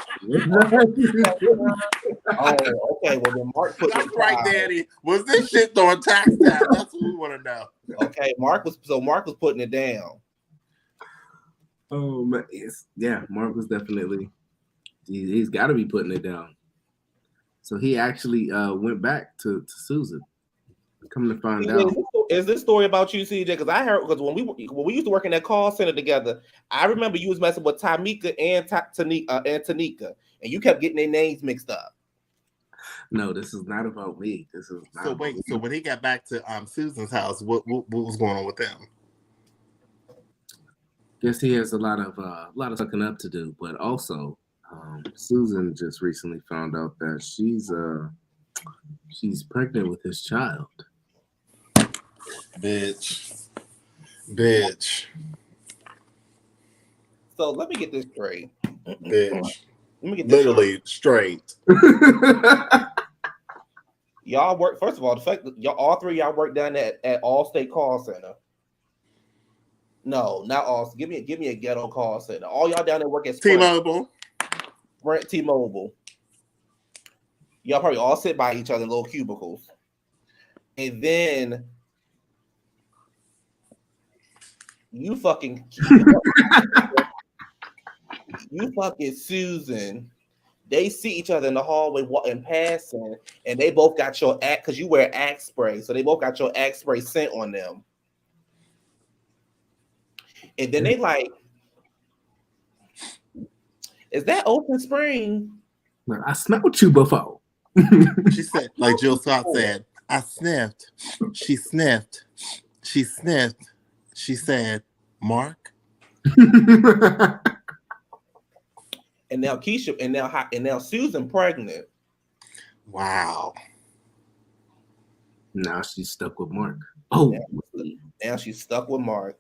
Oh, okay. Well, then Mark put That's right, Danny. Was this shit during tax time? That's what we want to know. Okay, Mark was putting it down. Oh man, yeah. Mark was definitely. He's got to be putting it down. So he actually went back to Susan. Come to find out, is this story about you, CJ? Because I heard when we used to work in that call center together, I remember you was messing with Tamika and Tanika, and you kept getting their names mixed up. No, this is not about me. This is not. So wait, so when he got back to Susan's house, what was going on with them? Guess he has a lot of sucking up to do, but also Susan just recently found out that she's pregnant with his child. Bitch. So let me get this straight. Bitch. Let me get this literally straight. Y'all work. First of all, the fact that all three of y'all work down at Allstate Call Center. No, not Allstate. Give me a ghetto call center. All y'all down there work at T-Mobile. Sprint T-Mobile. Y'all probably all sit by each other in little cubicles, and then you fucking Susan. They see each other in the hallway and passing, and they both got your act because you wear Axe spray, so they both got your Axe spray scent on them. And then they like, is that Open Spring? I smelled you before. She said, like Jill Scott said, I sniffed. She sniffed. She sniffed. She said, Mark. And now Keisha, and now Susan pregnant. Wow. Now she's stuck with Mark. Oh, now she's stuck with Mark.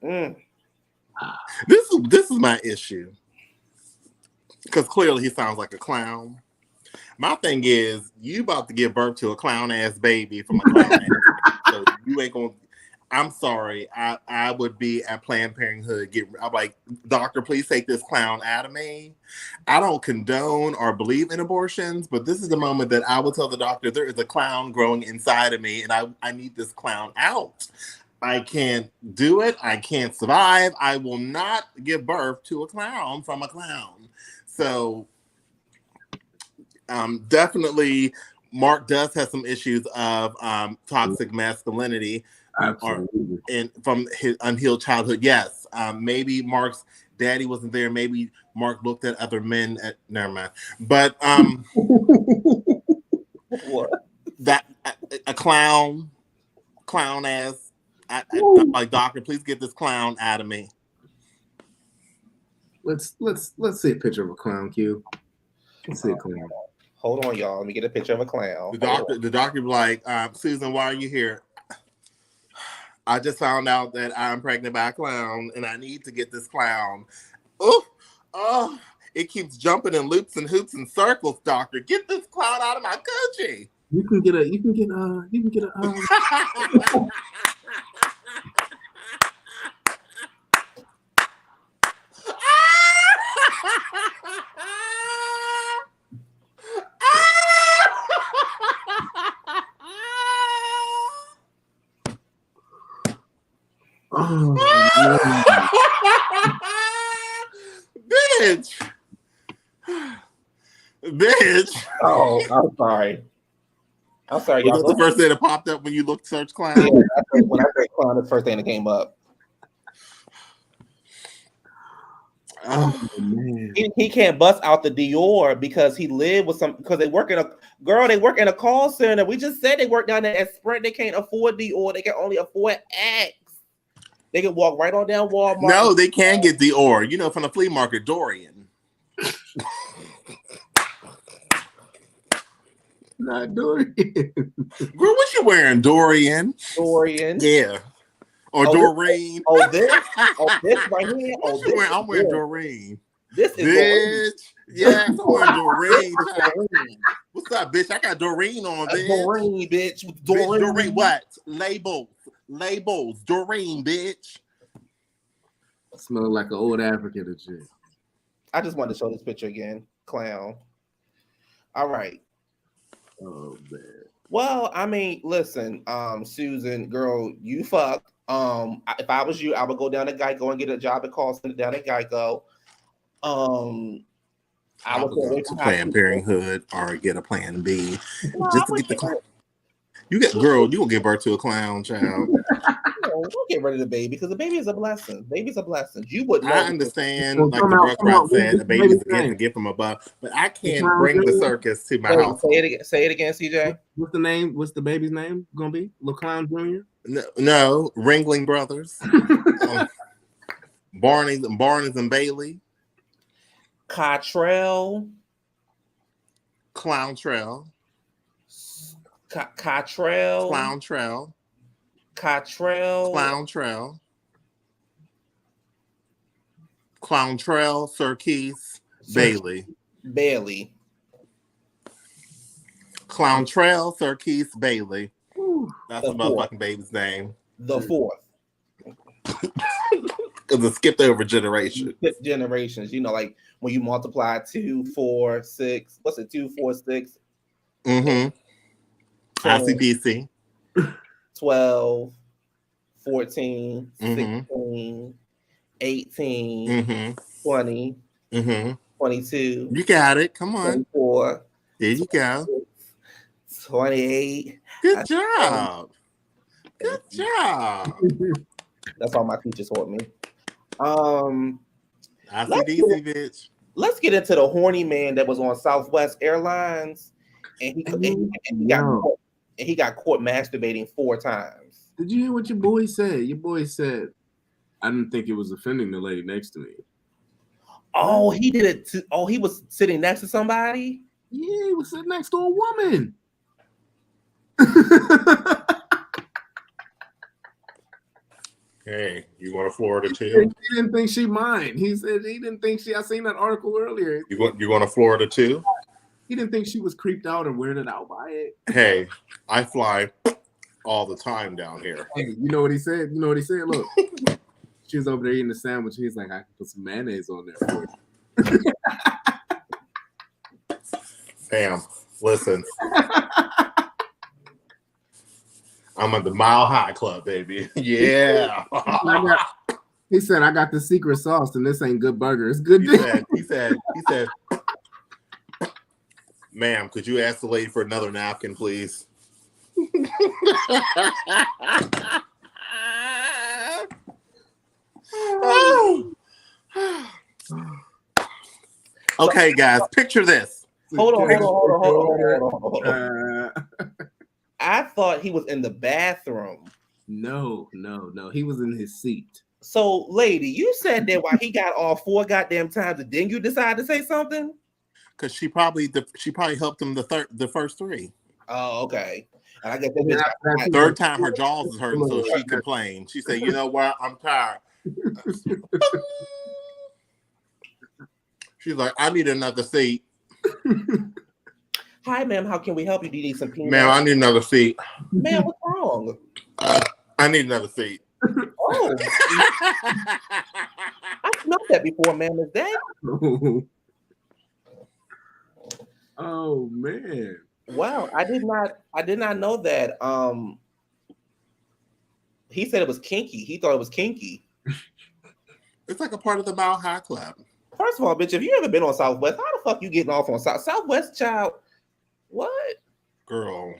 This is my issue. Because clearly he sounds like a clown. My thing is, you about to give birth to a clown ass baby from a clown ass baby. So you ain't gonna. I'm sorry. I would be at Planned Parenthood. I'm like, doctor, please take this clown out of me. I don't condone or believe in abortions, but this is the moment that I would tell the doctor there is a clown growing inside of me, and I need this clown out. I can't do it. I can't survive. I will not give birth to a clown from a clown. So definitely Mark does have some issues of toxic masculinity. And from his unhealed childhood. Yes. Maybe Mark's daddy wasn't there. Maybe Mark looked at other men never mind. But What? That a clown ass. I'm like, doctor, please get this clown out of me. Let's see a picture of a clown, Q. Let's see a clown. Hold on, y'all. Let me get a picture of a clown. The doctor be like, Susan, why are you here? I just found out that I'm pregnant by a clown and I need to get this clown. Oh, it keeps jumping in loops and hoops and circles, doctor. Get this clown out of my coochie. You can get a Bitch. Oh, I'm sorry. I'm sorry, y'all. Was that the first thing that popped up when you looked search clown? Yeah, when I said clown, the first thing that came up. Oh man. He can't bust out the Dior because he lived with some because they work in a call center. We just said they work down there at Sprint. They can't afford Dior. They can only afford X. They can walk right on down Walmart. No, they can get Dior. You know, from the flea market, Dorian. Not Dorian. Girl, what you wearing, Dorian? Dorian. Yeah. Or Doreen. This right here. I'm wearing Doreen. This is bitch. Yeah, I'm wearing Doreen. What's up, bitch? I got Doreen on, bitch. Doreen, bitch. Doreen, what? Labels. Doreen, bitch. Smell like an old African and shit. I just wanted to show this picture again. Clown. All right. Oh man. Well, I mean, listen, Susan, girl, you fucked. If I was you, I would go down to Geico and get a job at call center down at Geico. I would go to Planned Parenthood or get a Plan B just to get the clown. You gonna give birth to a clown child. Don't get rid of the baby because the baby is a blessing. Baby's a blessing. You would. I understand, like the restaurant said, the baby's a gift from above, but I can't bring the circus to my house. Say it again, CJ. What's the name? What's the baby's name gonna be? Lil Clown Jr. No, Ringling Brothers, Barney's and Bailey, Cottrell, Clowntrell, Cottrell, Clowntrell, Cottrell, Clowntrell, Sirkees, Bailey. Clowntrell, Sirkees, Bailey. That's the motherfucking baby's name. The fourth. Because it skipped over generation. Generations. You know, like when you multiply 2, 4, 6. What's it? 2, 4, 6. ICPC. 12, 14, 16, 18, 20, 22. You got it. Come on. 24. There you go. 28. Good job. Good job. That's all my teachers taught me. ICDC, bitch. Let's get into the horny man that was on Southwest Airlines, and he got caught masturbating 4 times. Did you hear what your boy said? Your boy said, "I didn't think it was offending the lady next to me." Oh, he did it. He was sitting next to somebody. Yeah, he was sitting next to a woman. Hey, you want a Florida too? He didn't think she mind. He said he didn't think she. I seen that article earlier. You want a Florida too? He didn't think she was creeped out or weirded out by it. Hey, I fly all the time down here. Hey, you know what he said? Look, she was over there eating a sandwich. He's like, I can put some mayonnaise on there for you. Fam, listen. I'm at the Mile High Club, baby. Yeah. He said, I got the secret sauce, and this ain't good burger. It's good. He said, ma'am, could you ask the lady for another napkin, please? Okay, guys, picture this. Hold on. I thought he was in the bathroom. No. He was in his seat. So, lady, you said that while he got all 4 goddamn times, and then you decide to say something? Because she probably helped him the first 3. Oh, okay. And I guess that bitch got third time her jaws is hurting, so she complained. She said, "You know what? I'm tired." She's like, "I need another seat." Hi, ma'am. How can we help you? Do you need some peanuts? Ma'am, I need another seat. Ma'am, what's wrong? I need another seat. Oh, I smelled that before, ma'am. Is that? Oh man! Wow, I did not know that. He said it was kinky. He thought it was kinky. It's like a part of the Mile High Club. First of all, bitch, if you ever been on Southwest, how the fuck you getting off on Southwest, child? What? Girl,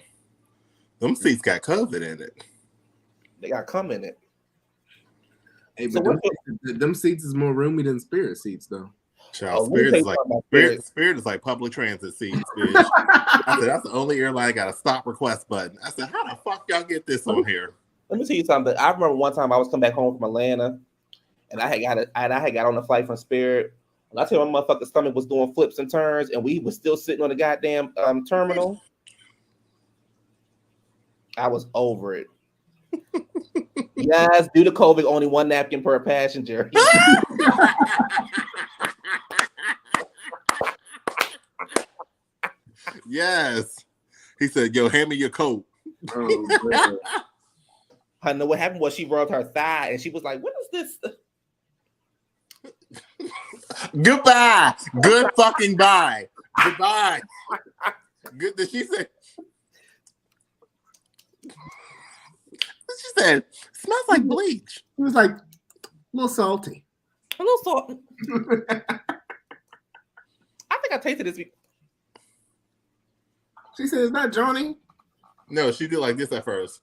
them seats got COVID in it. They got cum in it. Hey, but so them seats is more roomy than Spirit seats, though. Child, Spirit is like public transit seats, bitch. I said that's the only airline got a stop request button. I said, how the fuck y'all get this on here? Let me tell you something. I remember one time I was coming back home from Atlanta, and I had got on the flight from Spirit. And I tell you, my motherfucking stomach was doing flips and turns, and we was still sitting on the goddamn terminal. I was over it. Yes, due to COVID, only 1 napkin per passenger. Yes. He said, yo, hand me your coat. Oh, I know what happened was she rubbed her thigh and she was like, what is this? Goodbye. Good fucking bye. Goodbye. Good. Did she say? She said, smells like bleach. It was like a little salty. A little salty. I think I tasted this. She said, is that Johnny? No, she did like this at first.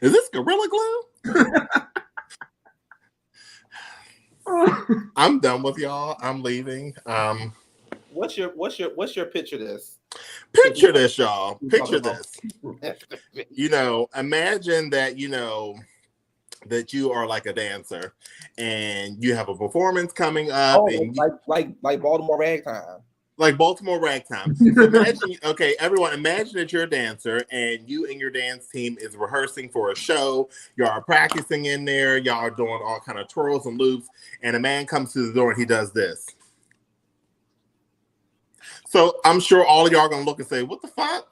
Is this Gorilla Glue? I'm done with y'all. I'm leaving. What's your picture this? Picture this, y'all. Picture this. Imagine that, that you are like a dancer and you have a performance coming up. Oh, and like Baltimore Ragtime. Like Baltimore Ragtime. So imagine, okay, everyone, imagine that you're a dancer and you and your dance team is rehearsing for a show. Y'all are practicing in there. Y'all are doing all kind of twirls and loops. And a man comes to the door and he does this. So I'm sure all of y'all are going to look and say, what the fuck?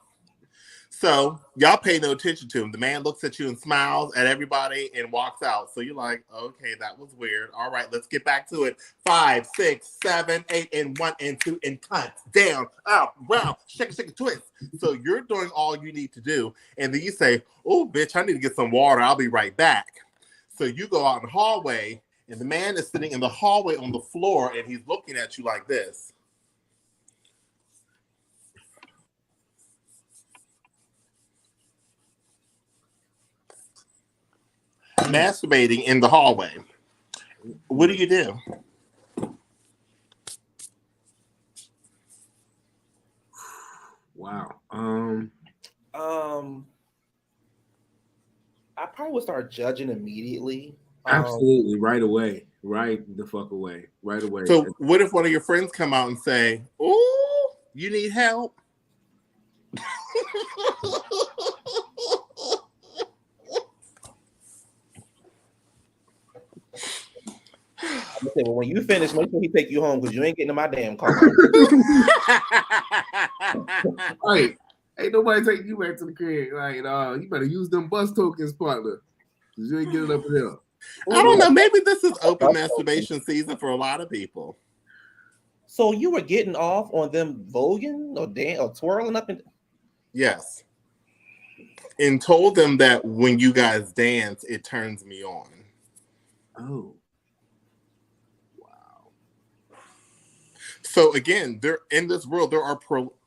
So y'all pay no attention to him. The man looks at you and smiles at everybody and walks out. So you're like, okay, that was weird. All right, let's get back to it. 5, 6, 7, 8, and 1 and 2 and cut down, out, round, shake, twist. So you're doing all you need to do. And then you say, oh, bitch, I need to get some water. I'll be right back. So you go out in the hallway and the man is sitting in the hallway on the floor and he's looking at you like this. Masturbating in the hallway. What do you do? Wow. I probably would start judging immediately. Absolutely, right away. Right the fuck away. Right away. So what if one of your friends come out and say, oh, you need help? I'm gonna say, well, when you finish, make sure he take you home because you ain't getting in my damn car. Right. Ain't nobody taking you back to the crib. Like, you better use them bus tokens, partner. Because you ain't getting up there. I don't know. Maybe this is open masturbation season for a lot of people. So you were getting off on them voguing or twirling up and yes. And told them that when you guys dance, it turns me on. Oh. So again, in this world, there are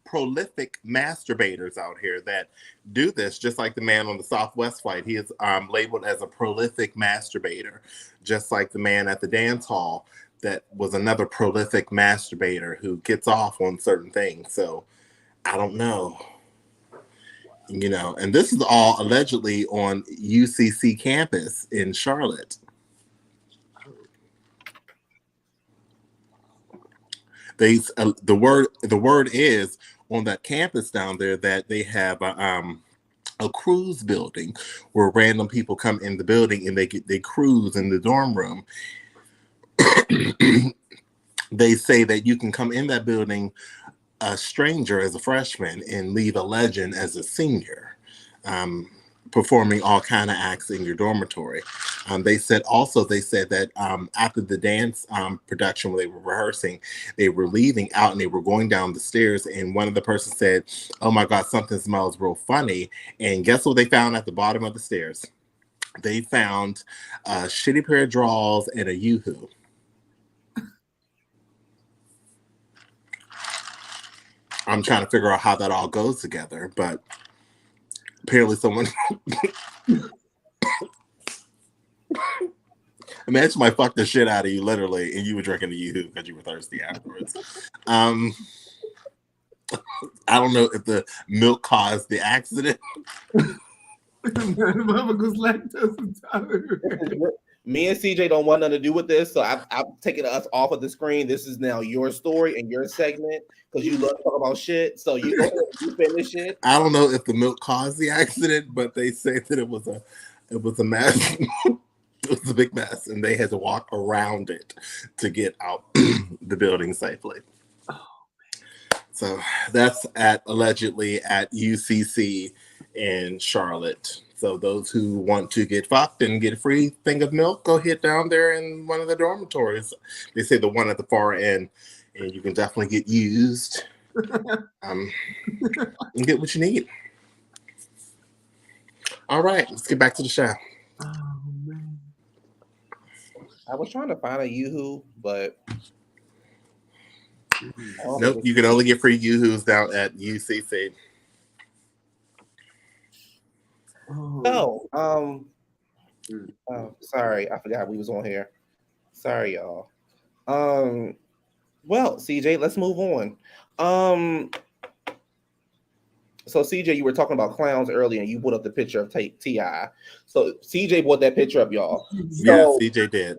prolific masturbators out here that do this, just like the man on the Southwest flight. He is labeled as a prolific masturbator, just like the man at the dance hall that was another prolific masturbator who gets off on certain things. So I don't know. You know, and this is all allegedly on UCC campus in Charlotte. The word is on that campus down there that they have a cruise building where random people come in the building and they cruise in the dorm room. They say that you can come in that building a stranger as a freshman and leave a legend as a senior, performing all kind of acts in your dormitory. They said that after the dance production where they were rehearsing, they were leaving out and they were going down the stairs, and one of the persons said, "Oh my God, something smells real funny." And guess what they found at the bottom of the stairs? They found a shitty pair of drawers and a yoo-hoo. I'm trying to figure out how that all goes together, but apparently someone imagine somebody fucked the shit out of you literally and you were drinking the yoo-hoo because you were thirsty afterwards. I don't know if the milk caused the accident. Me and CJ don't want nothing to do with this, so I'm taking us off of the screen. This is now your story and your segment because you love to talk about shit. So you go ahead and finish it. I don't know if the milk caused the accident, but they say that it was a mess. It was a big mess, and they had to walk around it to get out the building safely. So that's allegedly at UCC in Charlotte. So those who want to get fucked and get a free thing of milk, go hit down there in one of the dormitories. They say the one at the far end, and you can definitely get used and get what you need. All right, let's get back to the show. Oh, man. I was trying to find a yoo-hoo, but nope, you can only get free yoo-hoos down at UCC. Oh, sorry, I forgot we was on here. Sorry, y'all. Well, CJ, let's move on. So CJ, you were talking about clowns earlier, and you put up the picture of T.I. So CJ brought that picture up, y'all. Yeah, CJ did.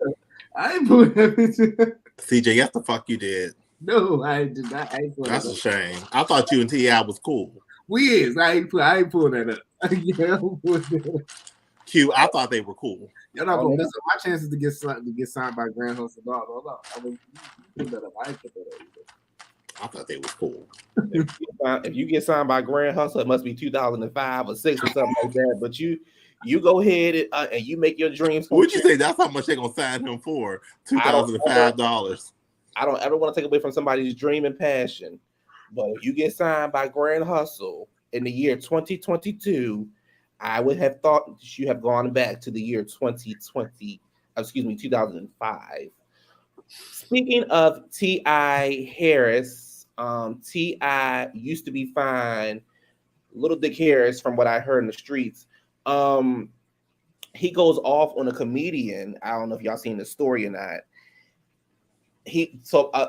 I ain't put that picture. CJ, yes, the fuck you did. No, I did not. That's a shame. I thought you and T.I. was cool. We is. I ain't pulling that up. Yeah, Q, I thought they were cool. You're not gonna miss up. My chances to get signed by Grand Host of Dog. Hold on. I mean, you put that up. I ain't put that up either. I thought they was cool. If you get signed by Grand Hustle, it must be 2005 or 6 or something like that. But you go ahead and you make your dreams. What'd you say? That's how much they're gonna sign him for? $2,005. I don't ever want to take away from somebody's dream and passion. But if you get signed by Grand Hustle in the year 2022, I would have thought you have gone back to the year 2005. Speaking of T.I. Harris, T.I. used to be fine. Little Dick Harris, from what I heard in the streets, he goes off on a comedian. I don't know if y'all seen the story or not.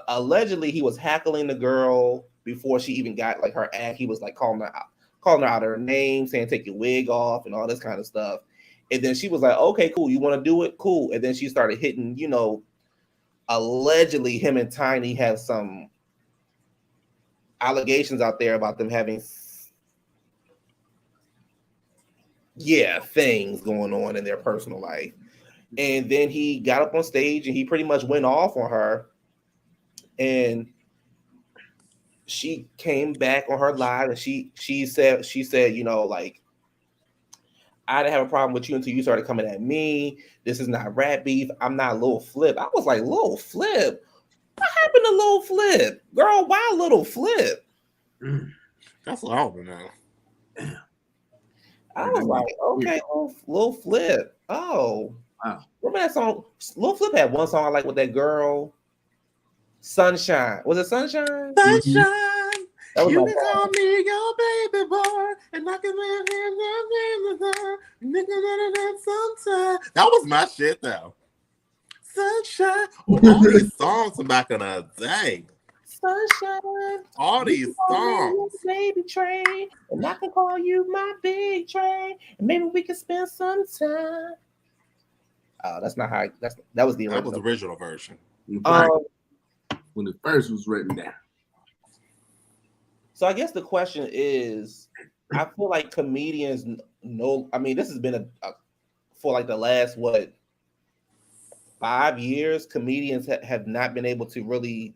Allegedly he was heckling the girl before she even got like her act. He was like calling her out her name, saying take your wig off and all this kind of stuff. And then she was like, okay, cool, you want to do it? Cool. And then she started hitting, allegedly him and Tiny have some allegations out there about them having things going on in their personal life. And then he got up on stage and he pretty much went off on her, and she came back on her live and she said, like, I didn't have a problem with you until you started coming at me. This is not rap beef. I'm not Lil Flip. I was like, Lil Flip? What happened to Lil Flip? Girl, why Lil Flip? That's what I want to know. I was like, okay, Lil Flip. Oh. Wow. Remember that song? Lil Flip had one song I like with that girl. Sunshine. Was it Sunshine? Sunshine. That was You my can call me your baby boy, and I can live sunshine. That was my shit though. Sunshine. All these songs from back in the day. Sunshine. All these songs. Baby train, and I can call you my big train, and maybe we can spend some time. Oh, that's not how. That was the original. That was the original version. When it first was written down. So I guess the question is, I feel like comedians know. I mean, this has been for like the last 5 years. Comedians have not been able to really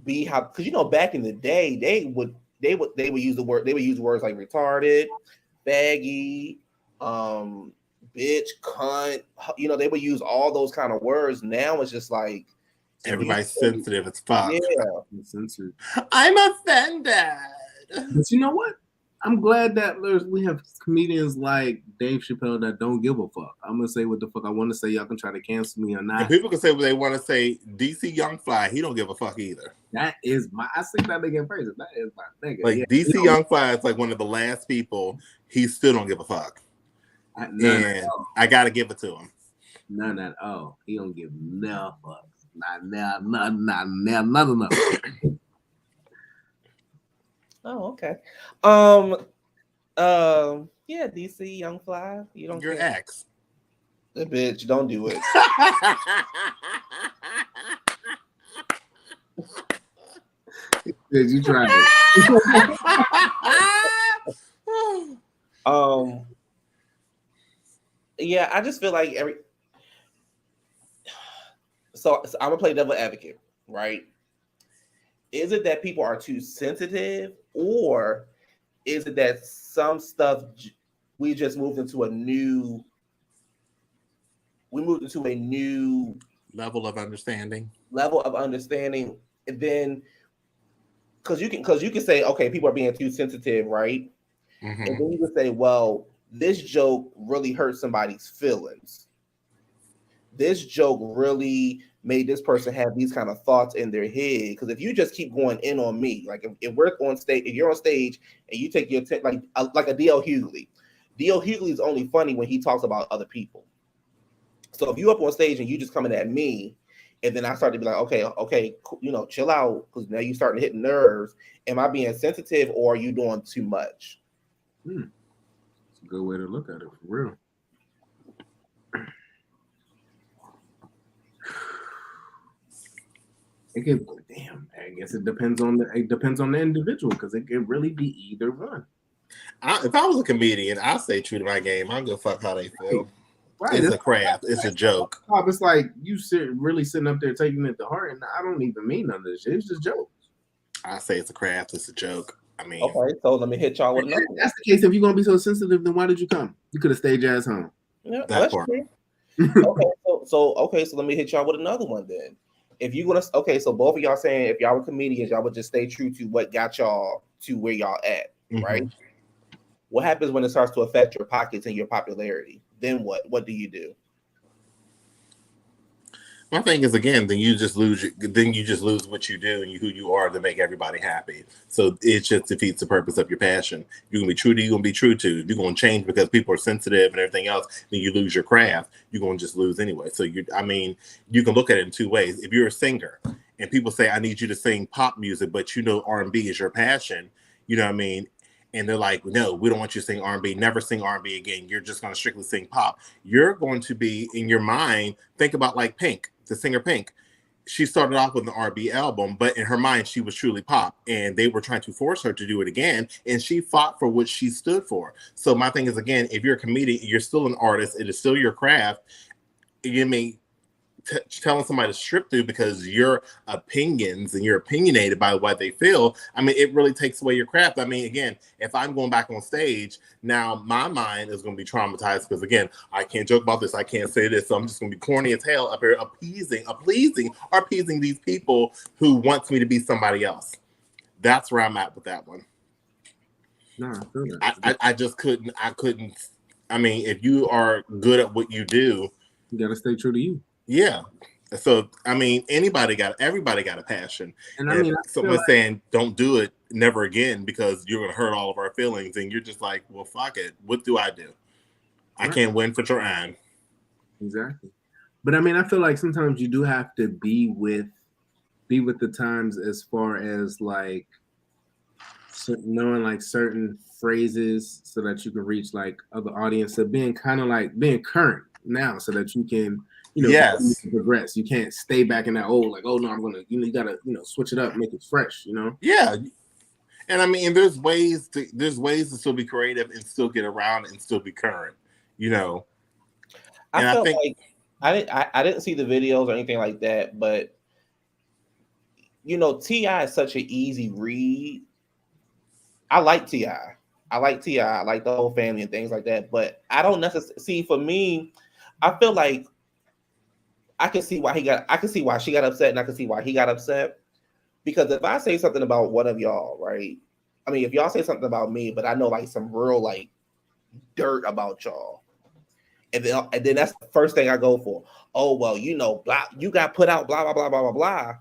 be how, because back in the day they would use words like retarded, baggy, bitch, cunt. They would use all those kind of words. Now it's just like everybody's sensitive as fuck. Yeah, sensitive. I'm offended. But you know what? I'm glad that we have comedians like Dave Chappelle that don't give a fuck. I'm gonna say what the fuck I want to say. Y'all can try to cancel me or not. And people can say what they want to say. DC Young Fly, he don't give a fuck either. That is I see that nigga in person. That is my nigga. Like DC Young Fly is like one of the last people. He still don't give a fuck. And I gotta give it to him. None at all. He don't give no fuck. Not enough. Oh, okay. Yeah, DC Young Fly. You don't. Your ex. The bitch, don't do it. Did you try it? Yeah, I just feel like so I'm gonna play devil advocate, right? Is it that people are too sensitive, or is it that some stuff we just moved into a new level of understanding? And then because you can say, okay, people are being too sensitive, right? Mm-hmm. And then you can say, well, this joke really hurt somebody's feelings. This joke really made this person have these kind of thoughts in their head. Because if you just keep going in on me, like if we're on stage, if you're on stage and you take your like a D.L. Hughley. D.L. Hughley is only funny when he talks about other people. So if you up on stage and you just coming at me, and then I start to be like, okay, chill out, because now you're starting to hit nerves. Am I being sensitive, or are you doing too much? It's a good way to look at it, for real. I guess it depends on the individual, because it can really be either one. If I was a comedian, I'd stay true to my game. I don't give a fuck how they feel. Right. It's a craft. It's a joke. It's like you really sitting up there taking it to heart, and I don't even mean none of this shit. It's just jokes. I say it's a craft. It's a joke. I mean, okay. So let me hit y'all with another. That's the case. If you're gonna be so sensitive, then why did you come? You could have stayed your ass home. Yeah, that's true. Okay. So let me hit y'all with another one then. If you want to, so both of y'all saying if y'all were comedians, y'all would just stay true to what got y'all to where y'all at, right? What happens when it starts to affect your pockets and your popularity? Then what? What do you do? My thing is, again, then you just lose what you do and who you are to make everybody happy. So it just defeats the purpose of your passion. You're gonna be true to you're gonna be true to. You're gonna change because people are sensitive and everything else. Then you lose your craft. You're gonna just lose anyway. So you can look at it in two ways. If you're a singer and people say, "I need you to sing pop music," but R&B is your passion. You know what I mean? And they're like, no, we don't want you to sing R&B. Never sing R&B again. You're just going to strictly sing pop. You're going to be, in your mind, think about like Pink, the singer Pink. She started off with an R&B album, but in her mind, she was truly pop. And they were trying to force her to do it again. And she fought for what she stood for. So my thing is, again, if you're a comedian, you're still an artist. It is still your craft. You mean telling somebody to strip through because your opinions and you're opinionated by what they feel, it really takes away your craft. Again, if I'm going back on stage, now my mind is going to be traumatized because, again, I can't joke about this, I can't say this, so I'm just going to be corny as hell up here appeasing these people who wants me to be somebody else. That's where I'm at with that one. No, I just couldn't. If you are good at what you do, you got to stay true to you. Yeah. So, everybody got a passion. And someone's saying, don't do it never again because you're going to hurt all of our feelings. And you're just like, well, fuck it. What do I do? I can't win for trying. Exactly. But I feel like sometimes you do have to be with be with the times as far as like knowing like certain phrases so that you can reach like other audience. So being kind of like being current now so that you can, Yes. progress. You can't stay back in that old like, oh no, I'm gonna, you gotta, switch it up, make it fresh, Yeah. And I mean, there's ways to still be creative and still get around and still be current, And I felt like I didn't see the videos or anything like that, but T.I. is such an easy read. I like T.I. I like T.I. I like the whole family and things like that, but I don't necessarily see. For me, I feel like I can see why she got upset, and I can see why he got upset. Because if I say something about one of y'all, right? I mean, if y'all say something about me, but I know like some real like dirt about y'all, and then that's the first thing I go for. Oh well, blah, you got put out, blah blah blah blah blah blah,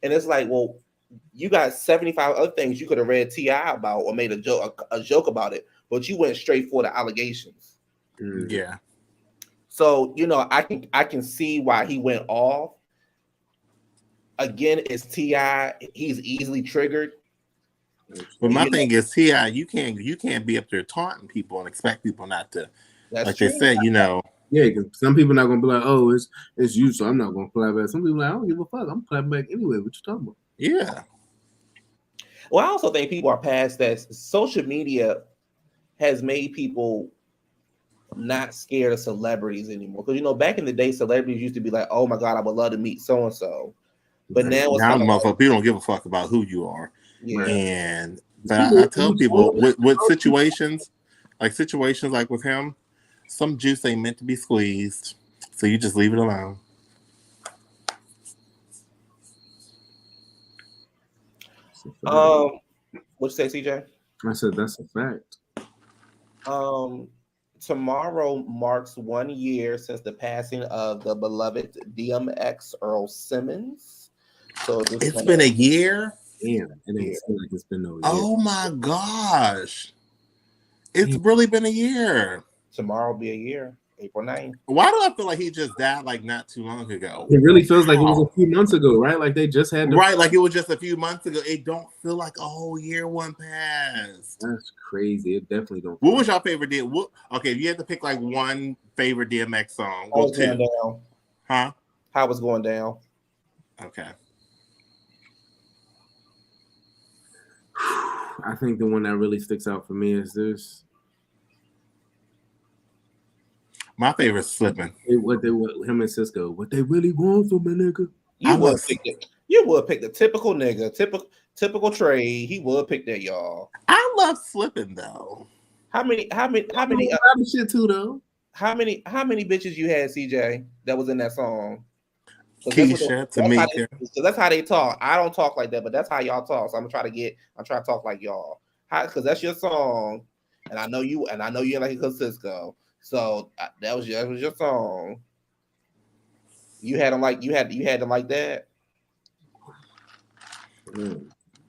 and it's like, well, you got 75 other things you could have read T.I. about or made a joke about it, but you went straight for the allegations. Yeah. So I can see why he went off. Again, it's T.I. He's easily triggered. But my thing is, T.I., you can't be up there taunting people and expect people not to. That's like true. they said, Yeah, because some people not gonna be like, oh, it's you, so I'm not gonna clap back. Some people like, I don't give a fuck. I'm clapping back anyway. What you talking about? Yeah. Well, I also think people are past that. Social media has made people not scared of celebrities anymore. Because back in the day, celebrities used to be like, "Oh my god, I would love to meet so and so," but now it's kind of motherfucker, people don't give a fuck about who you are. Yeah. But I tell people with situations like with him, some juice ain't meant to be squeezed, so you just leave it alone. What'd you say, CJ? I said that's a fact. Tomorrow marks 1 year since the passing of the beloved DMX Earl Simmons. So it's been a year. Damn, it ain't seem like it's been no year. Oh my gosh, it's really been a year. Tomorrow will be a year, April 9th. Why do I feel like he just died like not too long ago? It really feels like it was a few months ago, right? Like they just had like it was just a few months ago. It don't feel like a whole year went past. That's crazy. It definitely don't. What was your favorite Okay, if you had to pick like one favorite DMX song, How going down? Huh? How was going down? Okay. I think the one that really sticks out for me is this. My favorite Slipping. What him and Cisco, what they really want from a nigga. You would pick the typical nigga, typical trade. He would pick that, y'all. I love Slipping though. How many shit too though? How many bitches you had, CJ, that was in that song? Keisha, Tamika. So that's how they talk. I don't talk like that, but that's how y'all talk. So I'm trying to talk like y'all. Because that's your song, and I know you ain't like it Cisco. So that was your song. You had them like them like that.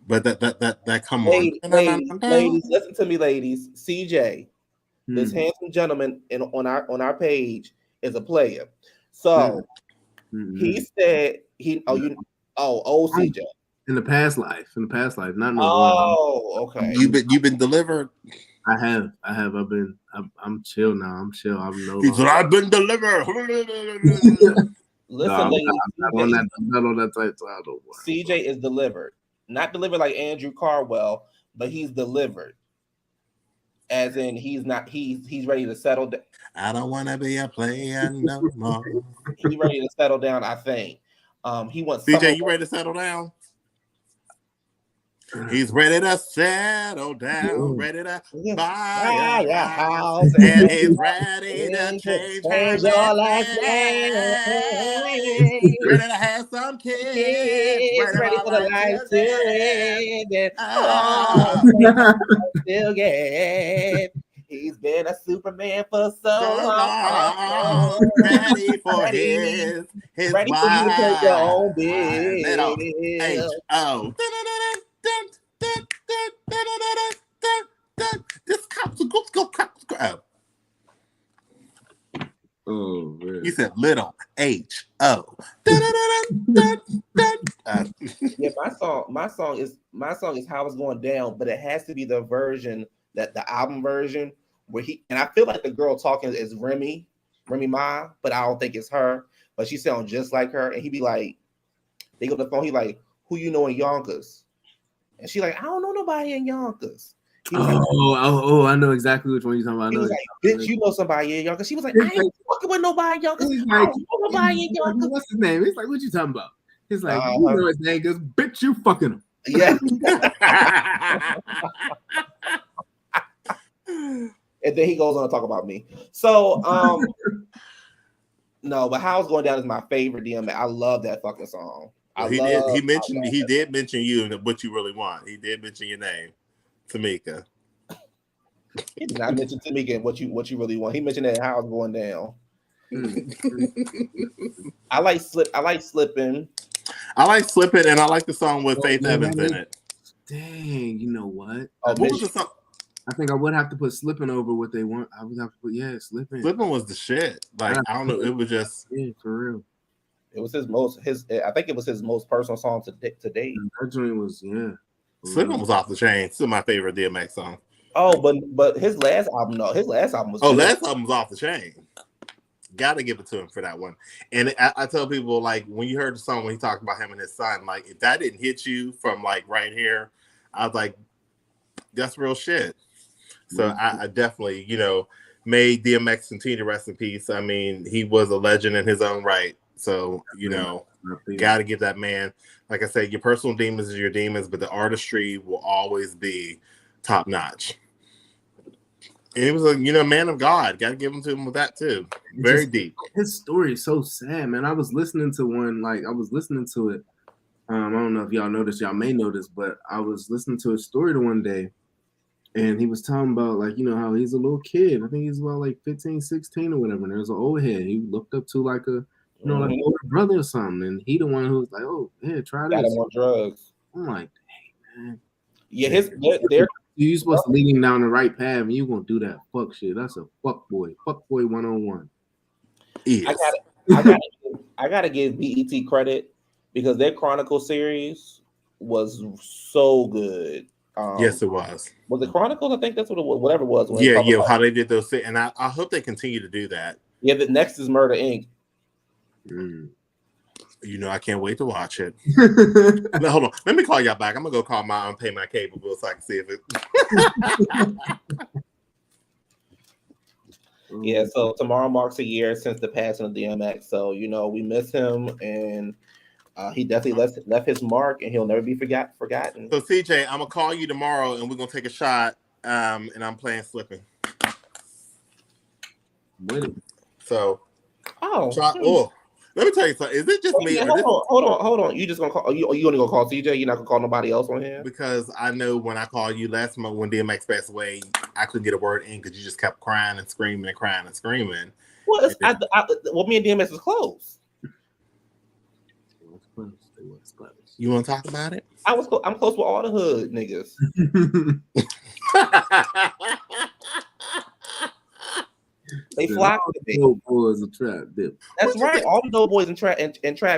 But that come on, ladies, listen to me, ladies. CJ, this handsome gentleman on our page is a player. So he said old CJ. In the past life, not no. Oh, okay. You've been delivered. I have. I'm chill now. I'm chill. I've been delivered. Listen, ladies, I'm not on that type side. CJ is delivered. Not delivered like Andrew Carwell, but he's delivered. As in, he's ready to settle down. I don't want to be a player no more. He's ready to settle down, I think. He wants CJ, you ready to settle down? He's ready to settle down, ready to buy a house, and he's ready to change your last name. Ready to have some kids, ready for the life to end. He's been a Superman for so long. Ready for his ready wife. for you to take your own bill. H-O. This cop's a go cop. Oh, man. You said little H-O. Yeah, my song is How It's Going Down, but it has to be the version the album version where and I feel like the girl talking is Remy Ma, but I don't think it's her. But she sounds just like her, and he be like, they go to the phone, he like, who you know in Yonkers? And she like, I don't know nobody in Yonkers. He was I know exactly which one you're talking about. He was like, bitch, you know somebody in Yonkers. She was like, I ain't fucking with nobody in Yonkers. I don't know nobody in Yonkers. What's his name? He's like, what you talking about? He's like, you know his name, because bitch, you fucking him. Yeah. And then he goes on to talk about me. So, no, but How It's Going Down is my favorite DMX. I love that fucking song. Well, he did mention you and what you really want. He did mention your name, Tamika. He did not mention Tamika and what you really want. He mentioned that How It's Going Down. I like Slipping. I like Slipping, and I like the song with Faith Evans in it. Dang, you know what? What was the song? I think I would have to put Slipping over what they want. I would have to put Slipping. Slipping was the shit. Like, I don't know. It was just for real. It was I think it was his most personal song to date. That joint was Slipping was off the chain. Still my favorite DMX song. Oh, but his last album was last album was off the chain. Gotta give it to him for that one. And I tell people, like, when you heard the song when he talked about him and his son, like, if that didn't hit you from like right here, I was like, that's real shit. So I definitely, made DMX continue to rest in peace. I mean, he was a legend in his own right. So, got to give that man, like I said, your personal demons is your demons, but the artistry will always be top notch. And he was a, man of God. Got to give him to him with that too. Very deep. His story is so sad, man. I was listening to it. I don't know if y'all noticed, y'all may notice, but I was listening to his story the one day, and he was talking about, like, how he's a little kid. I think he's about like 15, 16 or whatever. And there's an old head he looked up to, like a, like an older brother or something. And he the one who was like, oh, yeah, try this. Got him on drugs. I'm like, dang, man. Yeah, they're you're supposed to lead him down the right path, and you gonna do that fuck shit. That's a fuck boy 101. Yes. I gotta give BET credit because their Chronicle series was so good. Yes, it was. Was it Chronicles? I think that's what it was. Whatever it was. Yeah, how they did those things, and I hope they continue to do that. Yeah, the next is Murder Inc. I can't wait to watch it. No, hold on. Let me call y'all back. I'm going to go call pay my cable bill so I can see if it. Yeah, so tomorrow marks a year since the passing of DMX. So, we miss him, and he definitely left his mark, and he'll never be forgotten. So, CJ, I'm going to call you tomorrow, and we're going to take a shot, and I'm playing Slipping. So, let me tell you something. Is it just me? Hold on. You just gonna call? You only gonna call CJ? You're not gonna call nobody else on here? Because I know when I called you last month when DMX passed away, I couldn't get a word in because you just kept crying and screaming and crying and screaming. Well, me and DMX was close. You want to talk about it? I'm close with all the hood niggas. They flocked to me. Dope boys and trap dip. That's right. All the dope boys and trap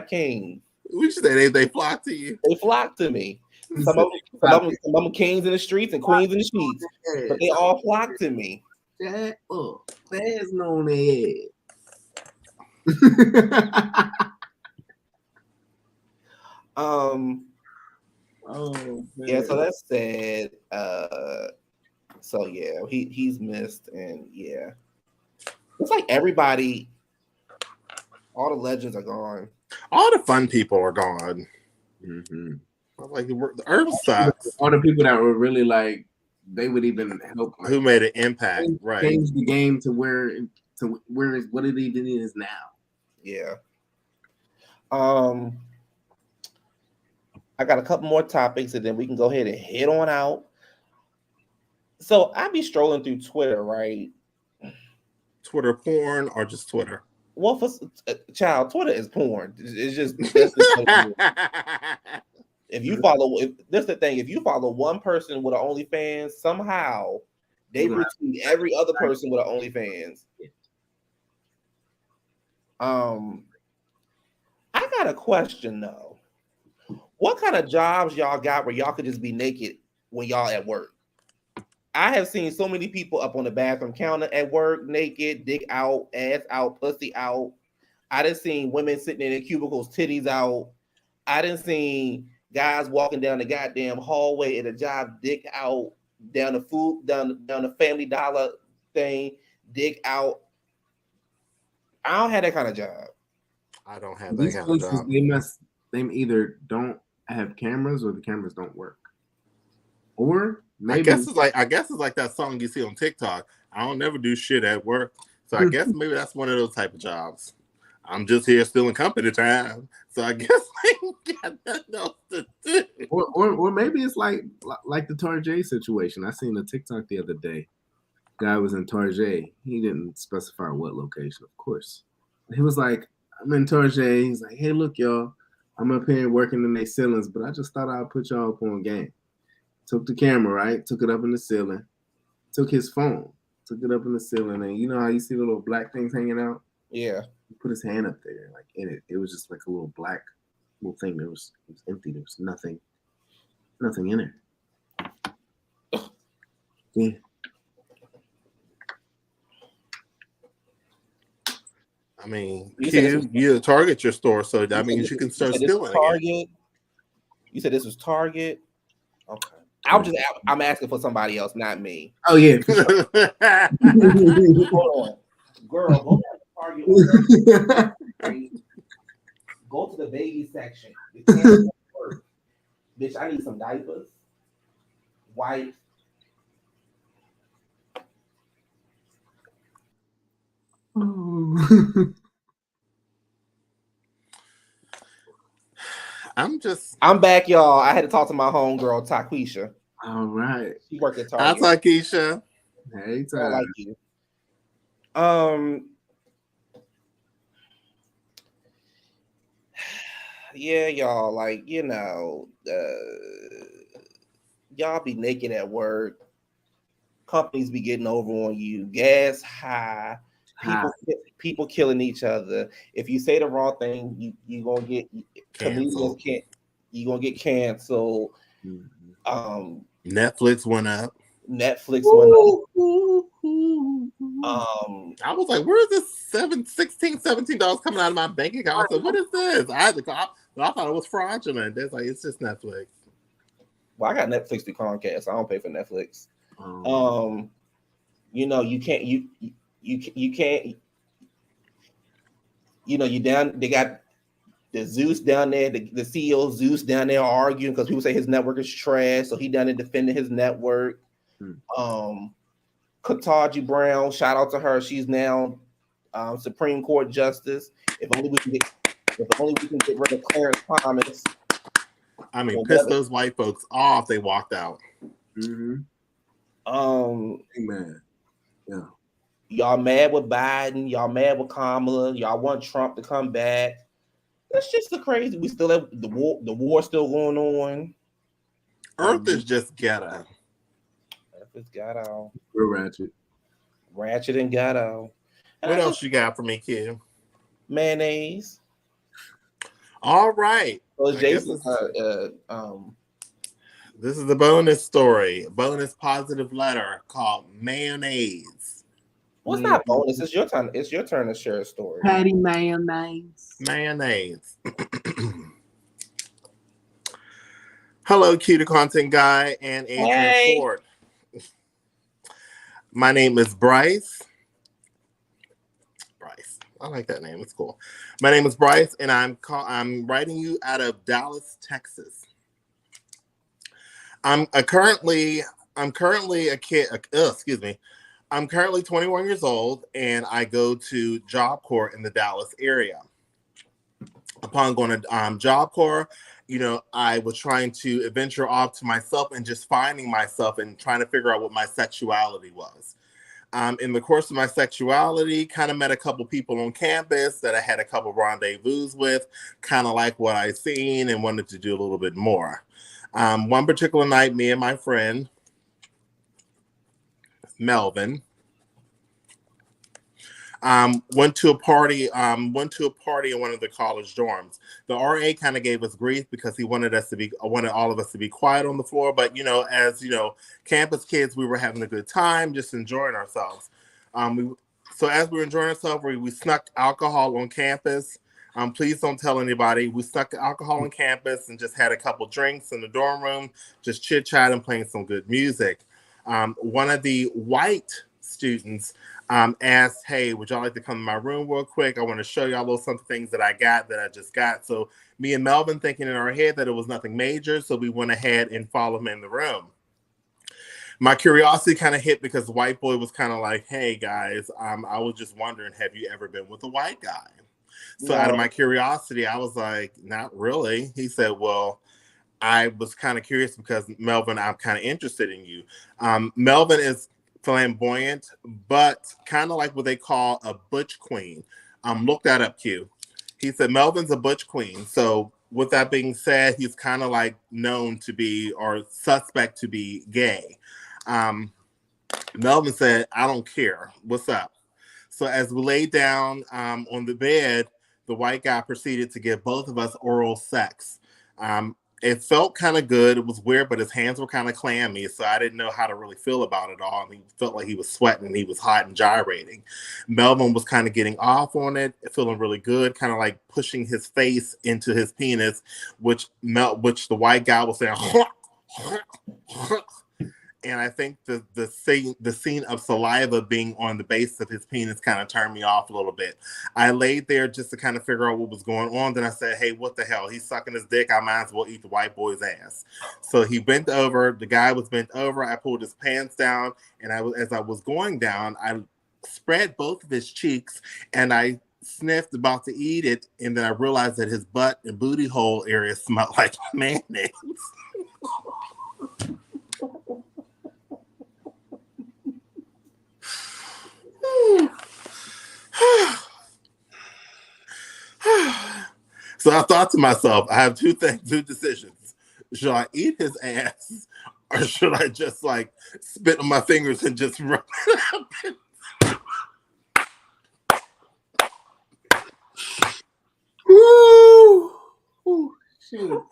kings. We should say they flock to you. They flock to me. Some of them kings in the streets and queens in the streets, but they all flock to me. Shut up. There's no head. Yeah. So that's sad. So yeah, he's missed, and yeah. It's like everybody, all the legends are gone. All the fun people are gone. Like the earth sucks. All the people that were really like, they would even help. Who made an impact, right? Change the game to where what it even is now. Yeah. I got a couple more topics, and then we can go ahead and head on out. So I be strolling through Twitter, right? Twitter porn or just Twitter? Well, for child, Twitter is porn. It's just if you follow, that's the thing. If you follow one person with an OnlyFans, somehow they retweet every other person with an OnlyFans. I got a question though. What kind of jobs y'all got where y'all could just be naked when y'all at work? I have seen so many people up on the bathroom counter at work, naked, dick out, ass out, pussy out. I done seen women sitting in their cubicles, titties out. I done seen guys walking down the goddamn hallway at a job, dick out, down the Family Dollar thing, dick out. I don't have that kind of job. I don't have that These kind of places, job. they either don't have cameras or the cameras don't work. Or maybe I guess it's like that song you see on TikTok. I don't never do shit at work. So I guess maybe that's one of those type of jobs. I'm just here stealing company time. So I guess I ain't got nothing else to do. or maybe it's like the Tarjay situation. I seen a TikTok the other day. Guy was in Tarjay. He didn't specify what location, of course. He was like, I'm in Tarjay. He's like, hey, look, y'all. I'm up here working in their ceilings, but I just thought I'd put y'all up on game. Took the camera, right? Took it up in the ceiling. Took his phone. Took it up in the ceiling. And you know how you see the little black things hanging out? Yeah. He put his hand up there, like in it. It was just like a little black little thing. It was empty. There was nothing in it. Yeah. I mean, you target your store, so that means you can start stealing Target. You said this was Target. Okay. I'm asking for somebody else, not me. Oh yeah. Hold on, girl. Go to Target. Go to the baby section. Bitch, I need some diapers, wipes. I'm back, y'all. I had to talk to my homegirl, Taquisha. All right. She worked at Target. Hi, Taquisha. Hey, I like you. Yeah, y'all, like, you know, y'all be naked at work. Companies be getting over on you. Gas high. People killing each other. If you say the wrong thing, you gonna get canceled. You gonna get canceled. Mm-hmm. Netflix went up. I was like, where is this $17 coming out of my bank account? I said, what is this? I thought it was fraudulent. It's just Netflix. Well, I got Netflix through Comcast. I don't pay for Netflix. You know, you can't. You know, you down. They got the Zeus down there. The CEO Zeus down there arguing because people say his network is trash. So he down there defending his network. Ketanji Brown, shout out to her. She's now Supreme Court Justice. If only we can get rid of Clarence Thomas. I mean, piss those white folks off. They walked out. Mm-hmm. Amen. Yeah. Y'all mad with Biden? Y'all mad with Kamala? Y'all want Trump to come back? That's just the crazy. We still have the war. The war still going on. Earth is just ghetto. Earth is ghetto. We're ratchet and ghetto. What else you got for me, kid? Mayonnaise. All right. So Jason, this is the bonus story, a bonus positive letter called Mayonnaise. What's not bonus? It's your turn. It's your turn to share a story. Patty mayonnaise. Mayonnaise. Hello, QTheContentGuy and Adrian Ford. My name is Bryce. I like that name. It's cool. My name is Bryce, and I'm writing you out of Dallas, Texas. I'm currently a kid. Excuse me. I'm currently 21 years old, and I go to Job Corps in the Dallas area. Upon going to Job Corps, you know, I was trying to venture off to myself and just finding myself and trying to figure out what my sexuality was. In the course of my sexuality, kind of met a couple people on campus that I had a couple rendezvous with, kind of like what I seen and wanted to do a little bit more. One particular night, me and my friend, Melvin, Went to a party in one of the college dorms. The RA kind of gave us grief because he wanted all of us to be quiet on the floor. But as campus kids, we were having a good time, just enjoying ourselves. So as we were enjoying ourselves, we snuck alcohol on campus. Please don't tell anybody. We snuck alcohol on campus and just had a couple drinks in the dorm room, just chit-chatting, playing some good music. One of the white students asked, hey, would y'all like to come to my room real quick? I want to show y'all a little some things that I just got. So me and Melvin thinking in our head that it was nothing major, so we went ahead and followed him in the room. My curiosity kind of hit because the white boy was kind of like, hey guys, I was just wondering, have you ever been with a white guy? So out of my curiosity, I was like, not really. He said, well, I was kind of curious because Melvin, I'm kind of interested in you. Melvin is flamboyant, but kind of like what they call a butch queen. Look that up, Q. He said Melvin's a butch queen. So with that being said, he's kind of like known to be or suspect to be gay. Melvin said, I don't care. What's up? So as we laid down on the bed, the white guy proceeded to give both of us oral sex. It felt kind of good. It was weird, but his hands were kind of clammy, so I didn't know how to really feel about it all. And he felt like he was sweating. He was hot and gyrating. Melvin was kind of getting off on it, feeling really good, kind of like pushing his face into his penis, which the white guy was saying, and I think the scene of saliva being on the base of his penis kind of turned me off a little bit. I laid there just to kind of figure out what was going on. Then I said, hey, what the hell? He's sucking his dick. I might as well eat the white boy's ass. So he bent over. The guy was bent over. I pulled his pants down. And as I was going down, I spread both of his cheeks and I sniffed about to eat it. And then I realized that his butt and booty hole area smelled like mayonnaise. So I thought to myself, I have two decisions. Should I eat his ass or should I just like spit on my fingers and just rub it up? Ooh. Ooh, shoot.